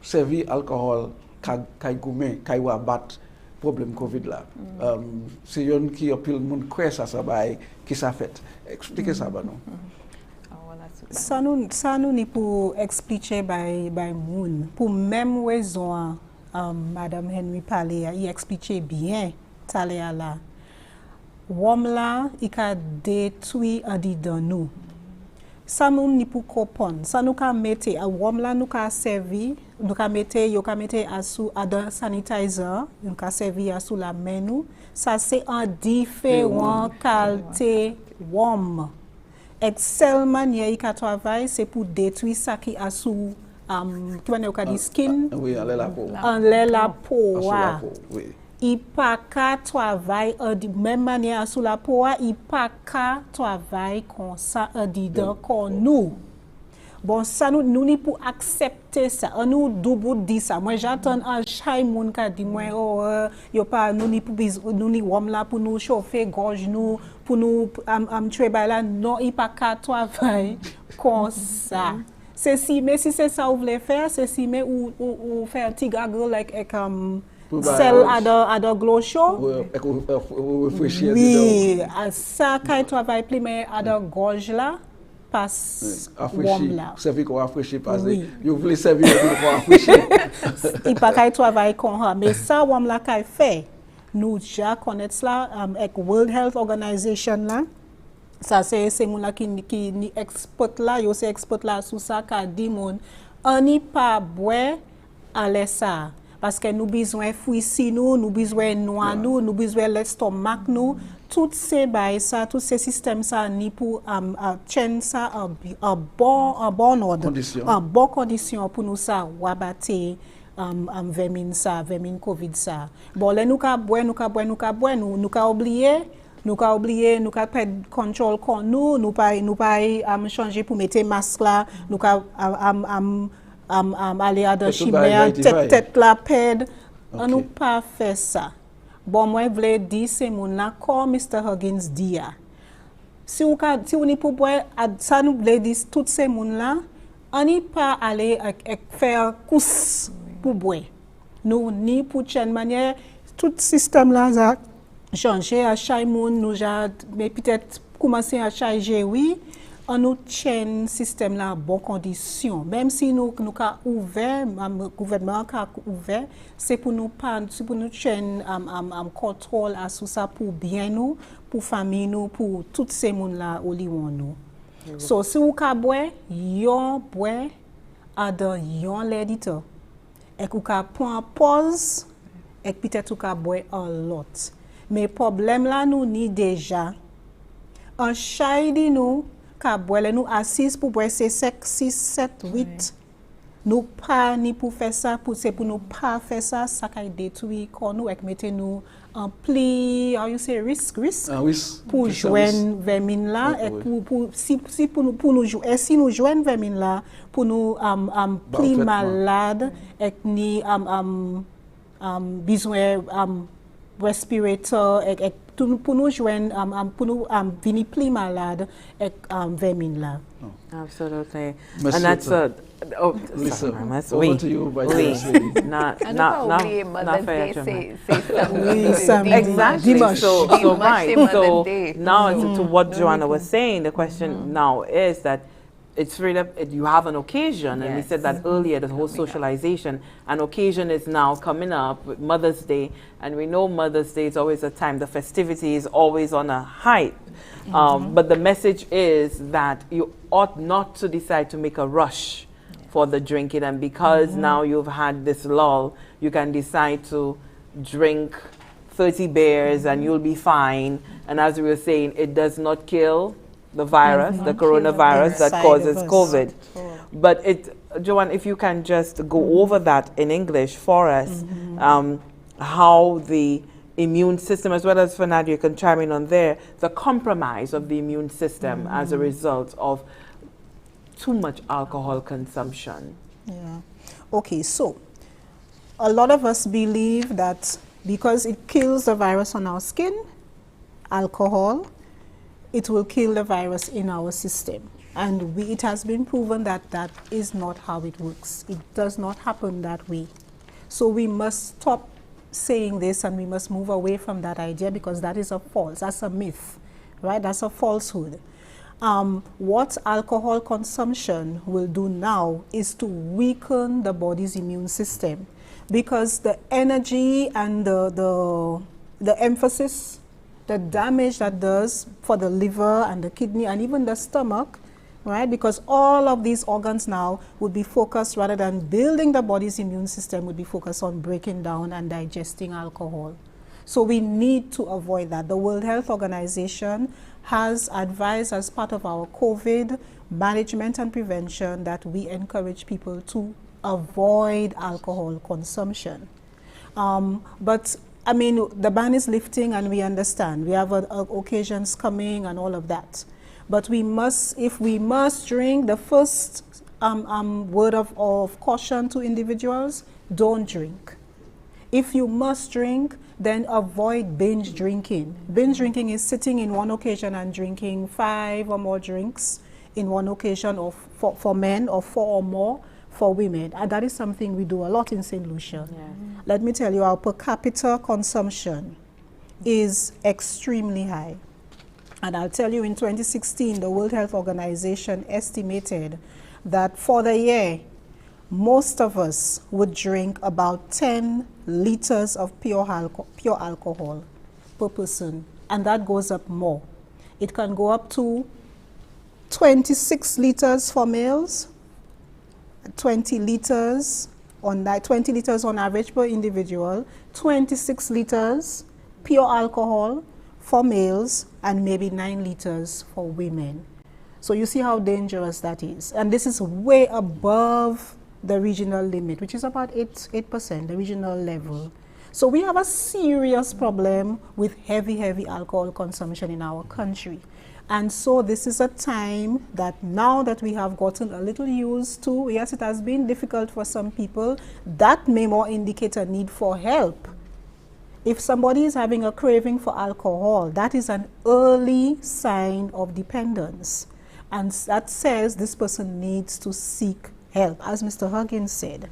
servi alcool kai gourmet kai wa bat problème covid là. C'est yon qui un peu le monde croit ça bail qui ça fait. Expliquez ça ba non. Ça nous ni pour expliquer by moun pour même raison madame Henry parlait il expliquait bien talé là wom là il a détruit en dedans nous ça nous ni pour comprendre ça nous ka mettre wom là nous ka servi nous ka mettre à sous à sanitizer nous ka servi à sous la main nous ça c'est en différent qualité wom Excel manière il travaille c'est pour détruire ça qui a sous skin en la peau oui il pas qu'à travailler de même manière sous la peau il pas qu'à travailler comme ça dedans comme nous bon ça nous ni pour accepter ça nous double dit ça moi j'entends un chai moun ka dit moi yo pas nous ni pour nous ni wom là pour nous chauffer gorge nous pour nous travailler là non il pas qu'à travailler comme ça c'est si mais si c'est ça vous voulez faire c'est si mais ou faire un petit gaggle like sell à de glow show oui ça quand travaille plus mais à de gorge là passe warm là servir qu'on rafraîchir parce que vous voulez servir pour rafraîchir il pas qu'à travailler comme ça mais ça warm là qu'à fait nous déjà connaître ça avec World Health Organization là ça c'est mon là qui ni export là yo c'est export là sous ça qu'a dit mon on n'y pas boire à ça parce que nous besoin fruits nous besoin noix nous besoin l'estomac nous tout ces bail ça tous ces systèmes ça ni pour chaîne ça en bon ordre en bonne condition pour nous ça wabater vermine covid ça bon là nous ka boire nous ka oublier nous ka perdre contrôle con nous pas changer pour mettre masque là nous ka aller à de chimère tête la perdre on nous pas faire ça bon moi voulais dire c'est mon accord Mr. Huggins dit si on est pour boire ça nous voulait dire tous ces monde là on n'est pas aller faire course pour boire nous ni pour chaîne manière tout système là a changé à chaque monde nous a mais peut-être commencer à changer oui on nous tient système là bonne condition même si nous ca ouvert gouvernement ca ouvert c'est pour nous pas c'est pour nous tient contrôle à sous ça pour bien nous pour famille nous pour toutes ces monde là au lion nous so si vous ca boire yon boire à dans yon l'éditeur et vous ca prendre pause et peut-être vous ca boire un lot mais problème là nous ni déjà en chaque nous ka boire nous assis pour boire c'est 5 6 7 8 nous pas ni pour faire ça pour c'est pour nous pas faire ça ça qui détruit corps nous et mettre nous en pli how you say risque pour joindre vermine là et pour si pour nous jouer si nous joindre vermine là pour nous pli malade et ni besoin respirateur et pour nous joindre pour nous venir plus malade et vermine là. Absolutely. Merci And that's Lisa, oui. over to you, Vice Oui. President. Exactly. So right. So Day. now to what Joanna was saying, the question now is that it's really you have an occasion, and we said that earlier. The whole socialization, an occasion is now coming up with Mother's Day, and we know Mother's Day is always a time. The festivity is always on a hype, but the message is that you ought not to decide to make a rush for the drinking, and because now you've had this lull, you can decide to drink 30 beers and you'll be fine. And as we were saying, it does not kill the virus, the coronavirus that causes COVID. But Joanne, if you can just go over that in English for us, how the immune system, as well as Fernando, you can chime in on there, the compromise of the immune system as a result of too much alcohol consumption. Yeah. Okay, so a lot of us believe that because it kills the virus on our skin, alcohol, it will kill the virus in our system. And it has been proven that that is not how it works. It does not happen that way. So we must stop saying this and we must move away from that idea because that is that's a myth, right? That's a falsehood. What alcohol consumption will do now is to weaken the body's immune system because the energy and the emphasis, the damage that does for the liver and the kidney and even the stomach, right? Because all of these organs now would be focused, rather than building the body's immune system, would be focused on breaking down and digesting alcohol. So we need to avoid that. The World Health Organization has advised, as part of our COVID management and prevention, that we encourage people to avoid alcohol consumption. But I mean, the ban is lifting and we understand. We have occasions coming and all of that. But we must, if we must drink, the first word of caution to individuals, don't drink. If you must drink, then avoid binge drinking. Binge drinking is sitting in one occasion and drinking 5 or more drinks in one occasion, or for men, or 4 or more for women. And that is something we do a lot in Saint Lucia. Yeah. Let me tell you, our per capita consumption is extremely high. And I'll tell you, in 2016, the World Health Organization estimated that for the year, most of us would drink about 10 liters of pure alcohol per person, and that goes up more. It can go up to 26 liters for males, 20 liters on average per individual, 26 liters pure alcohol for males, and maybe 9 liters for women. So you see how dangerous that is. And this is way above the regional limit, which is about 8%, the regional level. So we have a serious problem with heavy alcohol consumption in our country. And so this is a time that, now that we have gotten a little used to, yes, it has been difficult for some people, that may more indicate a need for help. If somebody is having a craving for alcohol, that is an early sign of dependence. And that says this person needs to seek help. As Mr. Huggins said,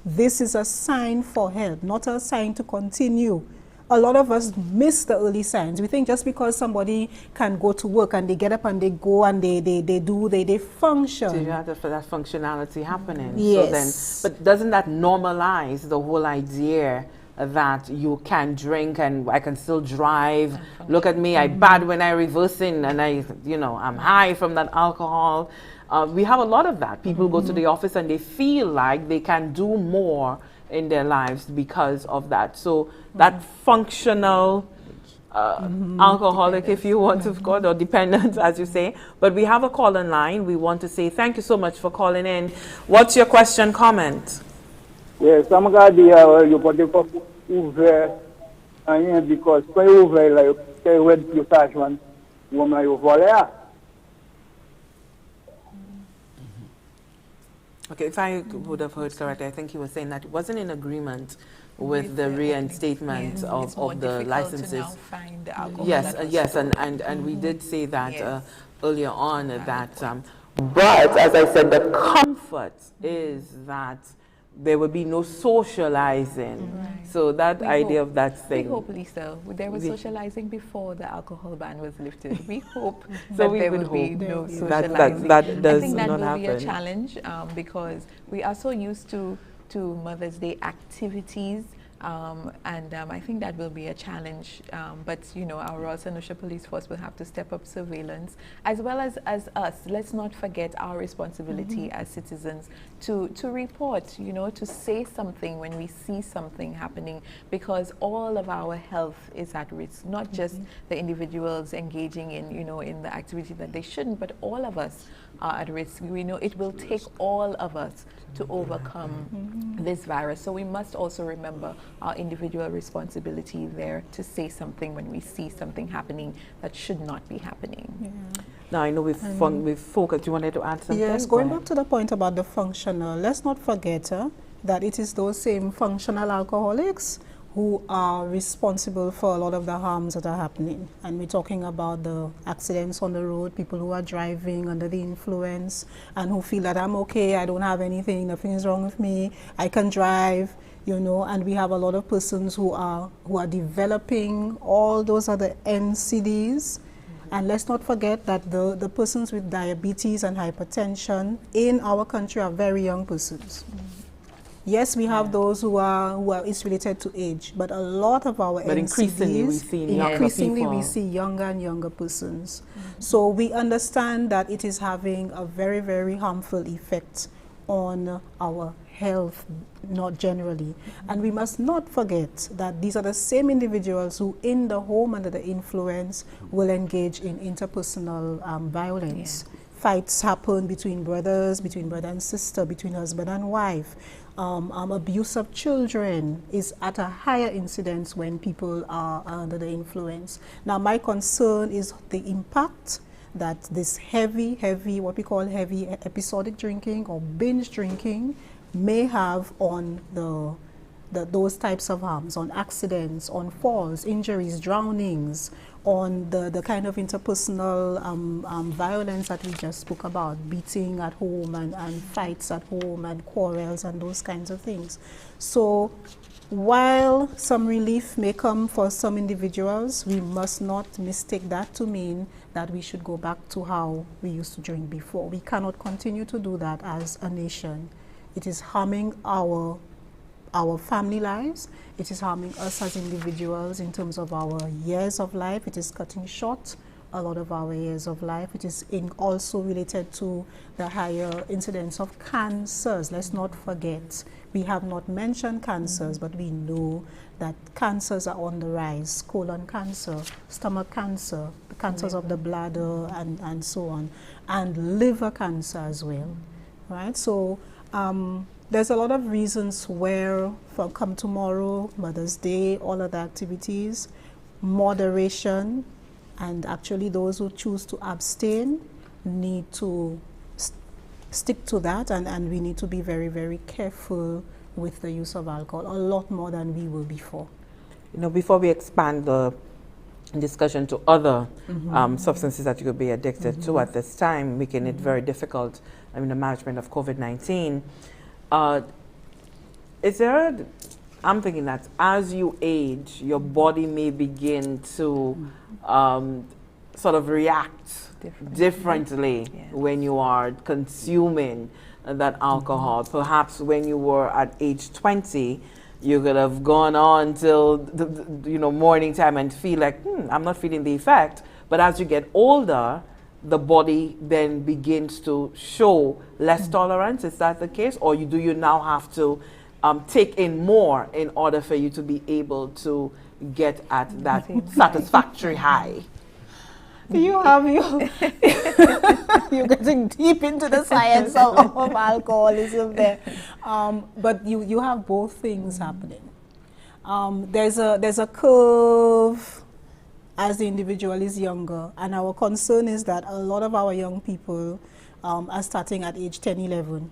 this is a sign for help, not a sign to continue a lot of us miss the early signs. We think just because somebody can go to work and they get up and they go and they function. So you have for that functionality happening. Yes. So then, but doesn't that normalize the whole idea that you can drink and I can still drive? Look at me, I bad when I reversing and I'm high from that alcohol. We have a lot of that. People go to the office and they feel like they can do more in their lives because of that. So that functional alcoholic, if you want to call it, or dependent, as you say. But we have a call in line. We want to say thank you so much for calling in. What's your question, comment? Yes, I'm going to you put the ouvert because when you ouvert, like, when you touch one woman, you volley. Okay, if I would have heard correctly, I think he was saying that it wasn't in agreement with the reinstatement of the licenses. Yes, and we did say that earlier on that. But as I said, the comfort is that there will be no socializing. Right. So that idea of that thing. We hope, Lisa, there was socializing before the alcohol ban was lifted. We hope So that we there would will be hope no that socializing. does I think that not will happen. be a challenge because we are so used to Mother's Day activities. I think that will be a challenge, but our Royal Saint Lucia Police Force will have to step up surveillance as well as us. Let's not forget our responsibility as citizens to report, to say something when we see something happening, because all of our health is at risk, not just the individuals engaging in, in the activity that they shouldn't, but all of us are at risk. We know it will take all of us to overcome this virus. So we must also remember our individual responsibility there to say something when we see something happening that should not be happening. Yeah. Now, I know we've focused. You wanted to add something? Yes, going back to the point about the functional, let's not forget that it is those same functional alcoholics who are responsible for a lot of the harms that are happening. And we're talking about the accidents on the road, people who are driving under the influence and who feel that I'm okay, I don't have anything, nothing is wrong with me, I can drive, and we have a lot of persons who are developing all those other NCDs. And let's not forget that the persons with diabetes and hypertension in our country are very young persons. Yes, we have those who are it's related to age, but a lot of our NCDs, increasingly we see younger and younger persons. So we understand that it is having a very, very harmful effect on our health, not generally. And we must not forget that these are the same individuals who in the home under the influence will engage in interpersonal violence. Fights happen between brothers, between brother and sister, between husband and wife. Abuse of children is at a higher incidence when people are under the influence. Now, my concern is the impact that this heavy, what we call heavy episodic drinking or binge drinking may have on those types of harms, on accidents, on falls, injuries, drownings, on the kind of interpersonal violence that we just spoke about, beating at home and fights at home and quarrels and those kinds of things. So while some relief may come for some individuals, we must not mistake that to mean that we should go back to how we used to drink before. We cannot continue to do that as a nation. It is harming our family lives. It is harming us as individuals in terms of our years of life. It is cutting short a lot of our years of life. It is also related to the higher incidence of cancers. Let's not forget, we have not mentioned cancers, but we know that cancers are on the rise. Colon cancer, stomach cancer, the cancers of the bladder and so on, and liver cancer as well, right? So there's a lot of reasons where, come tomorrow, Mother's Day, all of the activities, moderation, and actually those who choose to abstain need to stick to that, and we need to be very, very careful with the use of alcohol, a lot more than we were before. Before we expand the discussion to other substances that you could be addicted to at this time, making it very difficult, the management of COVID-19, is there I'm thinking that as you age, your body may begin to sort of react differently when you are consuming that alcohol. Perhaps when you were at age 20, you could have gone on till morning time and feel like, I'm not feeling the effect. But as you get older, the body then begins to show less tolerance. Is that the case? Or do you now have to take in more in order for you to be able to get at that satisfactory high? You have you're getting deep into the science of alcoholism there, but you have both things happening. There's a curve as the individual is younger, and our concern is that a lot of our young people are starting at age 10, 11.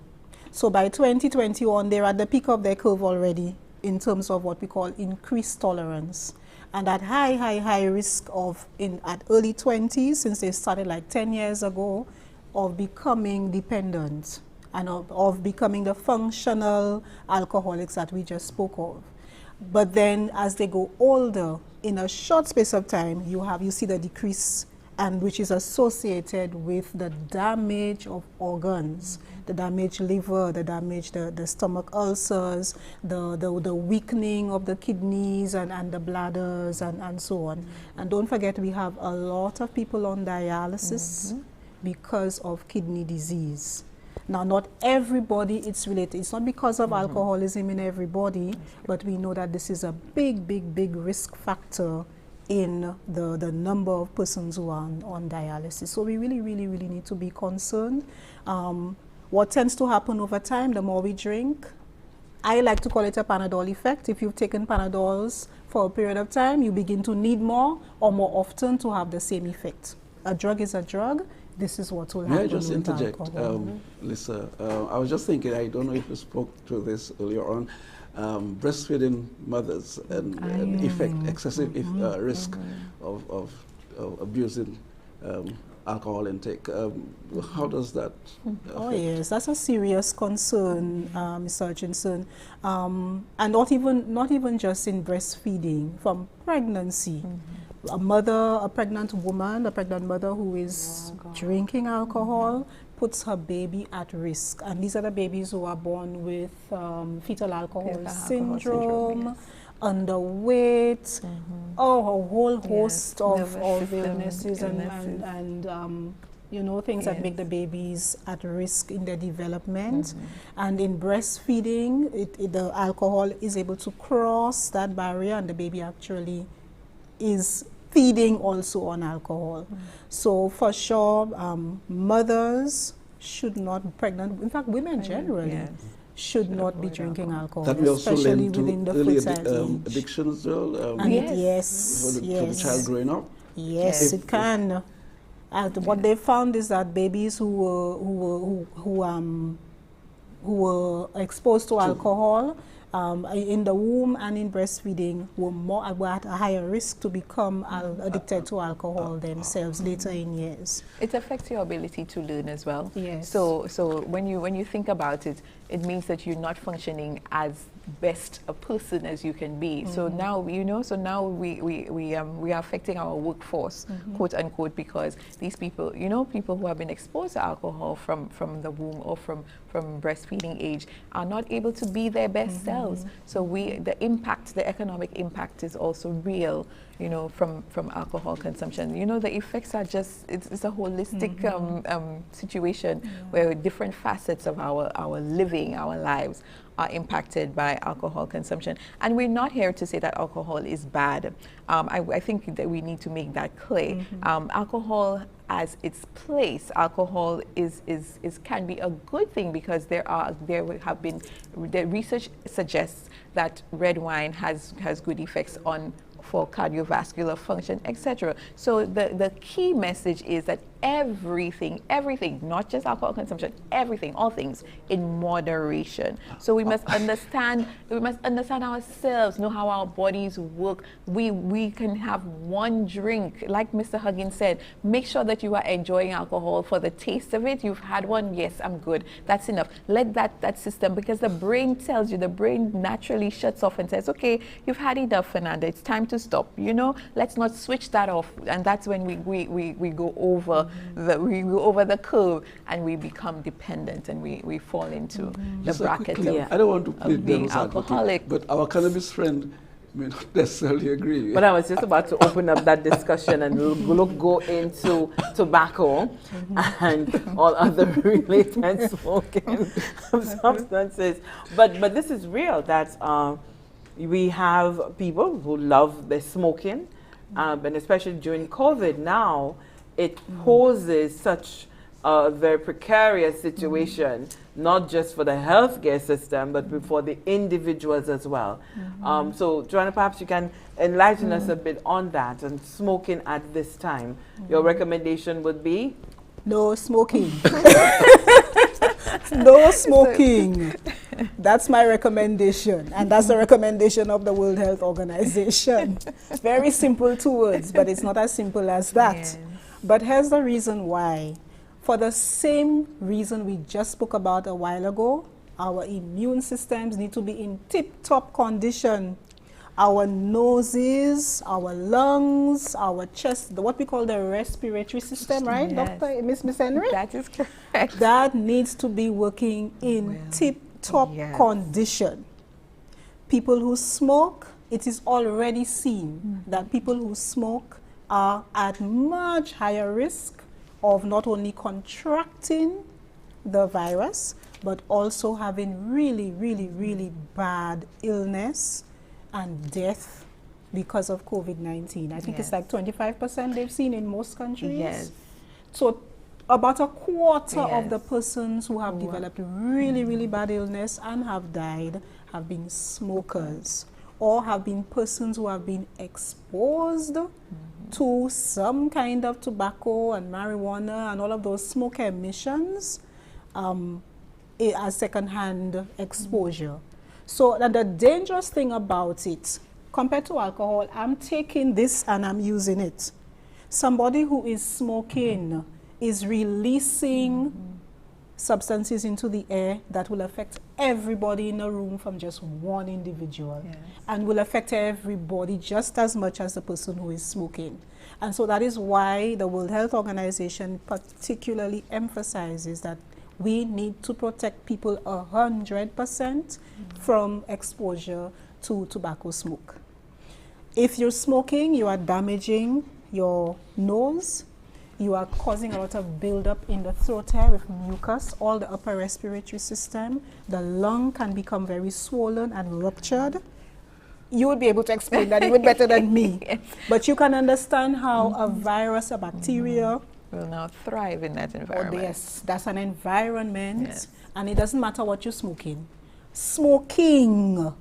So by 2021, they're at the peak of their curve already in terms of what we call increased tolerance. And at high risk of, at early 20s, since they started like 10 years ago, of becoming dependent and of becoming the functional alcoholics that we just spoke of. But then as they go older, in a short space of time, you see the decrease, and which is associated with the damage of organs, the damaged liver, the stomach ulcers, the weakening of the kidneys and the bladders and so on. And don't forget, we have a lot of people on dialysis because of kidney disease. Now, not everybody it's related. It's not because of alcoholism in everybody, but we know that this is a big risk factor in the number of persons who are on dialysis. So we really need to be concerned. What tends to happen over time, the more we drink, I like to call it a Panadol effect. If you've taken Panadols for a period of time, you begin to need more or more often to have the same effect. A drug is a drug. This is what will happen. May I just interject, Lisa? I was just thinking, I don't know if you spoke to this earlier on, breastfeeding mothers and excessive risk of abusing alcohol intake. How does that Oh yes, that's a serious concern, Mr. Hutchinson, and not even just in breastfeeding, from pregnancy. A pregnant mother who is drinking alcohol puts her baby at risk. And these are the babies who are born with fetal alcohol syndrome, underweight, a whole host of illnesses and things that make the babies at risk in their development. And in breastfeeding, the alcohol is able to cross that barrier, and the baby actually is feeding also on alcohol. So for sure, mothers should not, pregnant, in fact women generally, should not be drinking alcohol, that we also especially lend to within the early fertile age. addiction as well. For the child growing up. Yes, it can. What they found is that babies who were exposed to alcohol in the womb and in breastfeeding were at a higher risk to become addicted to alcohol themselves later in years. It affects your ability to learn as well. Yes. So when you think about it, it means that you're not functioning as best a person as you can be. So now we are affecting our workforce, quote unquote, because these people, people who have been exposed to alcohol from the womb or from breastfeeding age are not able to be their best selves. So the economic impact is also real, from alcohol consumption. The effects are just, it's a holistic situation where different facets of our living, our lives are impacted by alcohol consumption. And we're not here to say that alcohol is bad. I think that we need to make that clear. Alcohol as its place, alcohol can be a good thing, because the research suggests that red wine has good effects for cardiovascular function, etc. So the key message is that everything, not just alcohol consumption, everything, all things in moderation. So we must understand ourselves, know how our bodies work. We can have one drink, like Mr. Huggins said, make sure that you are enjoying alcohol for the taste of it. You've had one, yes, I'm good, that's enough. Let that system, because the brain tells you, the brain naturally shuts off and says, okay, you've had enough, Fernanda, it's time to stop, let's not switch that off. And that's when we go over the curve and we become dependent, and we fall into the bracket I don't want to play being devil's alcoholic. advocate, but our cannabis friend may not necessarily agree. But I was just about to open up that discussion and go into tobacco and all other related smoking substances. But this is real, that we have people who love their smoking, and especially during COVID now, it poses such a very precarious situation, not just for the healthcare system, but for the individuals as well. So, Joanna, perhaps you can enlighten us a bit on that, and smoking at this time. Your recommendation would be? No smoking. No smoking. That's my recommendation, and that's the recommendation of the World Health Organization. Very simple, 2 words, but it's not as simple as that. Yes. But here's the reason why. For the same reason we just spoke about a while ago, our immune systems need to be in tip-top condition. Our noses, our lungs, our chest, what we call the respiratory system, right, yes. Dr. Miss Henry? That is correct. That needs to be working in tip-top condition. People who smoke, it is already seen that people who smoke are at much higher risk of not only contracting the virus, but also having really, really, really bad illness and death because of COVID-19. I think it's like 25% they've seen in most countries. Yes. So about a quarter of the persons who have developed really, really bad illness and have died have been smokers, or have been persons who have been exposed to some kind of tobacco and marijuana and all of those smoke emissions as secondhand exposure. So the dangerous thing about it, compared to alcohol, I'm taking this and I'm using it. Somebody who is smoking is releasing substances into the air that will affect everybody in a room from just one individual, and will affect everybody just as much as the person who is smoking. And so that is why the World Health Organization particularly emphasizes that we need to protect people 100% from exposure to tobacco smoke. If you're smoking, you are damaging your nose, you are causing a lot of buildup in the throat hair with mucus, all the upper respiratory system. The lung can become very swollen and ruptured. You would be able to explain that even better than me. Yes. But you can understand how a virus, a bacteria, will now thrive in that environment. yes, that's an environment, and it doesn't matter what you're smoking. Smoking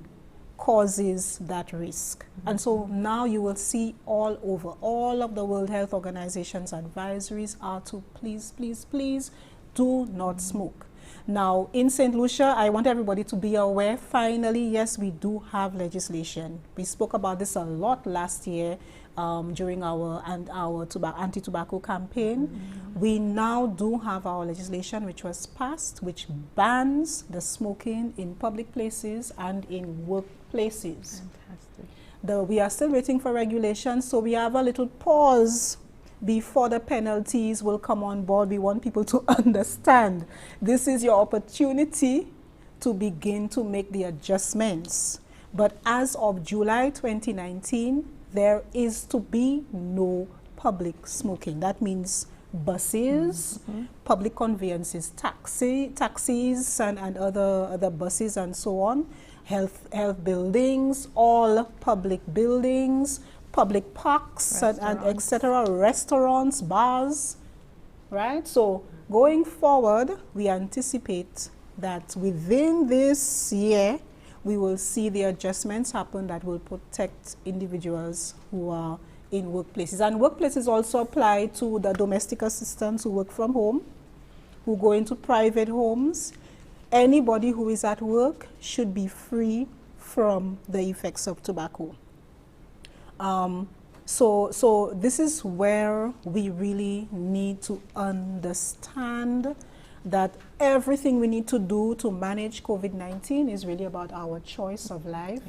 causes that risk. And so now you will see all over, all of the World Health Organization's advisories are to please, please, please do not smoke. Now, in Saint Lucia, I want everybody to be aware, finally, yes, we do have legislation. We spoke about this a lot last year during our anti-tobacco campaign. We now do have our legislation which was passed, which bans the smoking in public places and in workplaces. Fantastic. We are still waiting for regulation, so we have a little pause before the penalties will come on board. We want people to understand this is your opportunity to begin to make the adjustments. But as of July 2019, there is to be no public smoking. That means buses, public conveyances, taxis and other buses and so on, health buildings, all public buildings, public parks and etc., restaurants, bars, right? So going forward, we anticipate that within this year, we will see the adjustments happen that will protect individuals who are in workplaces. And workplaces also apply to the domestic assistants who work from home, who go into private homes. Anybody who is at work should be free from the effects of tobacco. So this is where we really need to understand that everything we need to do to manage COVID-19 is really about our choice of life,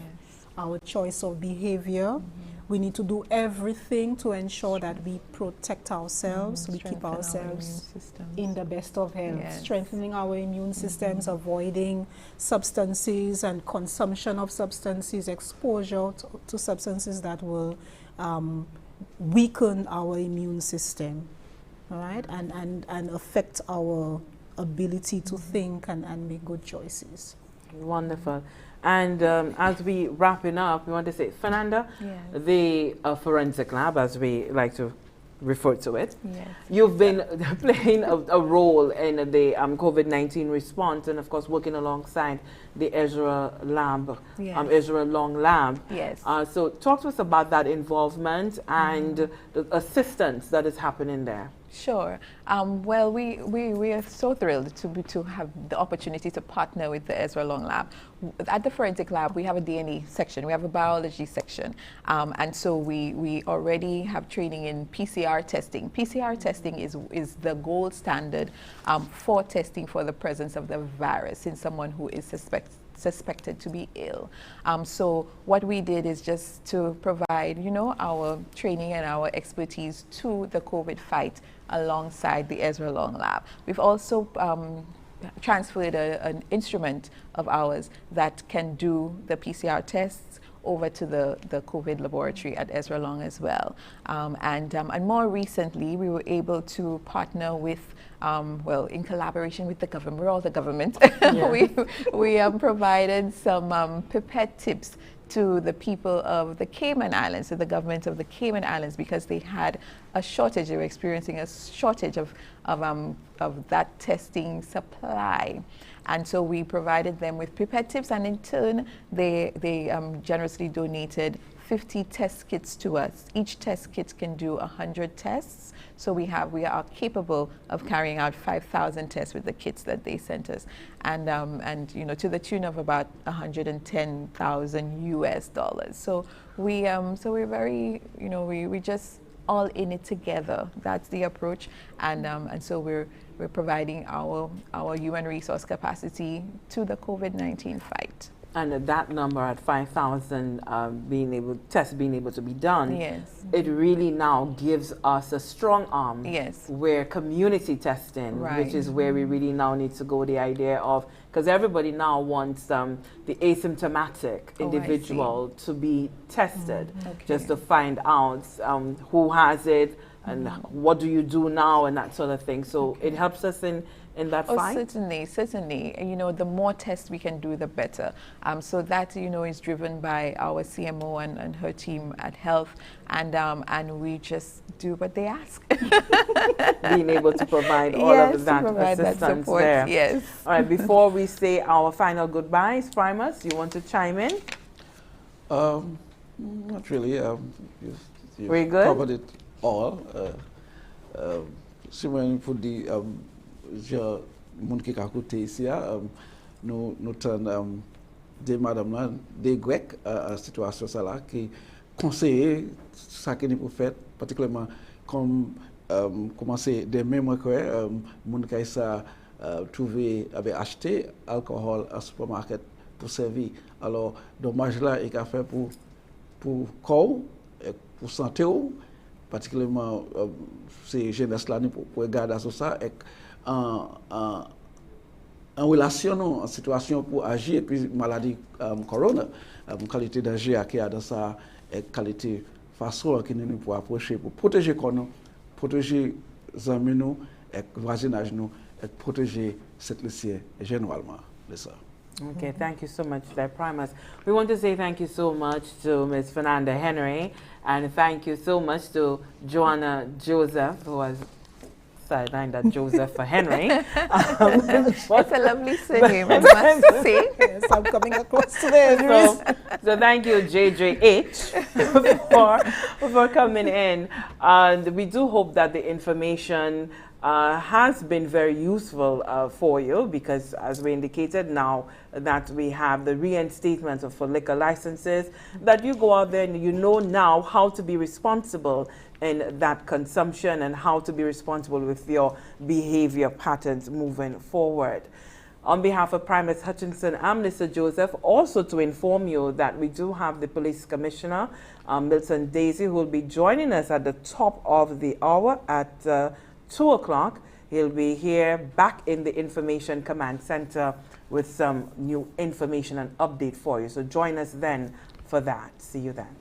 our choice of behavior. We need to do everything to ensure that we protect ourselves, we keep ourselves in the best of health, strengthening our immune systems, avoiding substances and consumption of substances, exposure to substances that will weaken our immune system, all right, and affect our ability to think and make good choices. Wonderful. And as we wrapping up, we want to say, Fernanda, the forensic lab, as we like to refer to it, you've been playing a role in the COVID-19 response, and of course working alongside the Ezra Lab, Ezra Long Lab. So talk to us about that involvement and the assistance that is happening there. Sure. Well, we are so thrilled to have the opportunity to partner with the Ezra Long Lab. At the Forensic Lab, we have a DNA section, we have a biology section, and so we already have training in PCR testing. PCR testing is the gold standard for testing for the presence of the virus in someone who is suspected to be ill. So what we did is just to provide, you know, our training and our expertise to the COVID fight alongside the Ezra Long Lab. We've also transferred an instrument of ours that can do the PCR tests over to the COVID laboratory at Ezra Long as well. And more recently, we were able to partner with, well, in collaboration with the government, we're all the government, we provided some pipette tips to the people of the Cayman Islands, to the government of the Cayman Islands, because they had a shortage, they were experiencing a shortage of that testing supply. And so we provided them with pipette tips, and in turn, they generously donated 50 test kits to us. Each test kit can do 100 tests. So we are capable of carrying out 5,000 tests with the kits that they sent us, and you know, to the tune of about $110,000 US. So we're very, you know, we just all in it together. That's the approach, and so we're providing our human resource capacity to the COVID-19 fight. And that number at 5,000 tests being able to be done, it really now gives us a strong arm where community testing, which is where we really now need to go, the idea of, because everybody now wants the asymptomatic individual to be tested, just to find out who has it and what do you do now and that sort of thing. So it helps us in that fight? Certainly. You know, the more tests we can do, the better. So that, you know, is driven by our CMO and her team at Health, and we just do what they ask. Being able to provide all of that assistance there. Yes. All right, before we say our final goodbyes, Primus, you want to chime in? Not really. Very good. Covered it all. Similarly for the je moun ki ka koute ici nous tan de madame là de grec situation ça là qui conseiller ça que nous pour faire particulièrement comme commencer des mêmes que moun ki ça trouver avait acheté alcool à supermarket pour servir. Alors dommage là il a fait pour corps et pour santé, particulièrement ces jeunesse là pour regarder ça et en relation en situation pour agir puis maladie corona qualité d'agir qui a dans ça et qualité façon qui nous pour approcher pour protéger nous, protéger amis nous et voisinage nous et protéger Saint Lucia généralement de ça. Okay, thank you so much, Primus. We want to say thank you so much to Ms. Fernanda Henry, and thank you so much to Joanna Joseph, who has sideline that Joseph for Henry. It's a lovely surname, I must say. Yes, I'm coming across today. So thank you, JJH, for coming in. And we do hope that the information has been very useful for you, because as we indicated, now that we have the reinstatement of for liquor licenses, that you go out there and you know now how to be responsible in that consumption and how to be responsible with your behavior patterns moving forward. On behalf of Primus Hutchinson, I'm Lisa Joseph, also to inform you that we do have the Police Commissioner, Milton Daisy, who will be joining us at the top of the hour at 2 o'clock. He'll be here back in the Information Command Center with some new information and update for you. So join us then for that. See you then.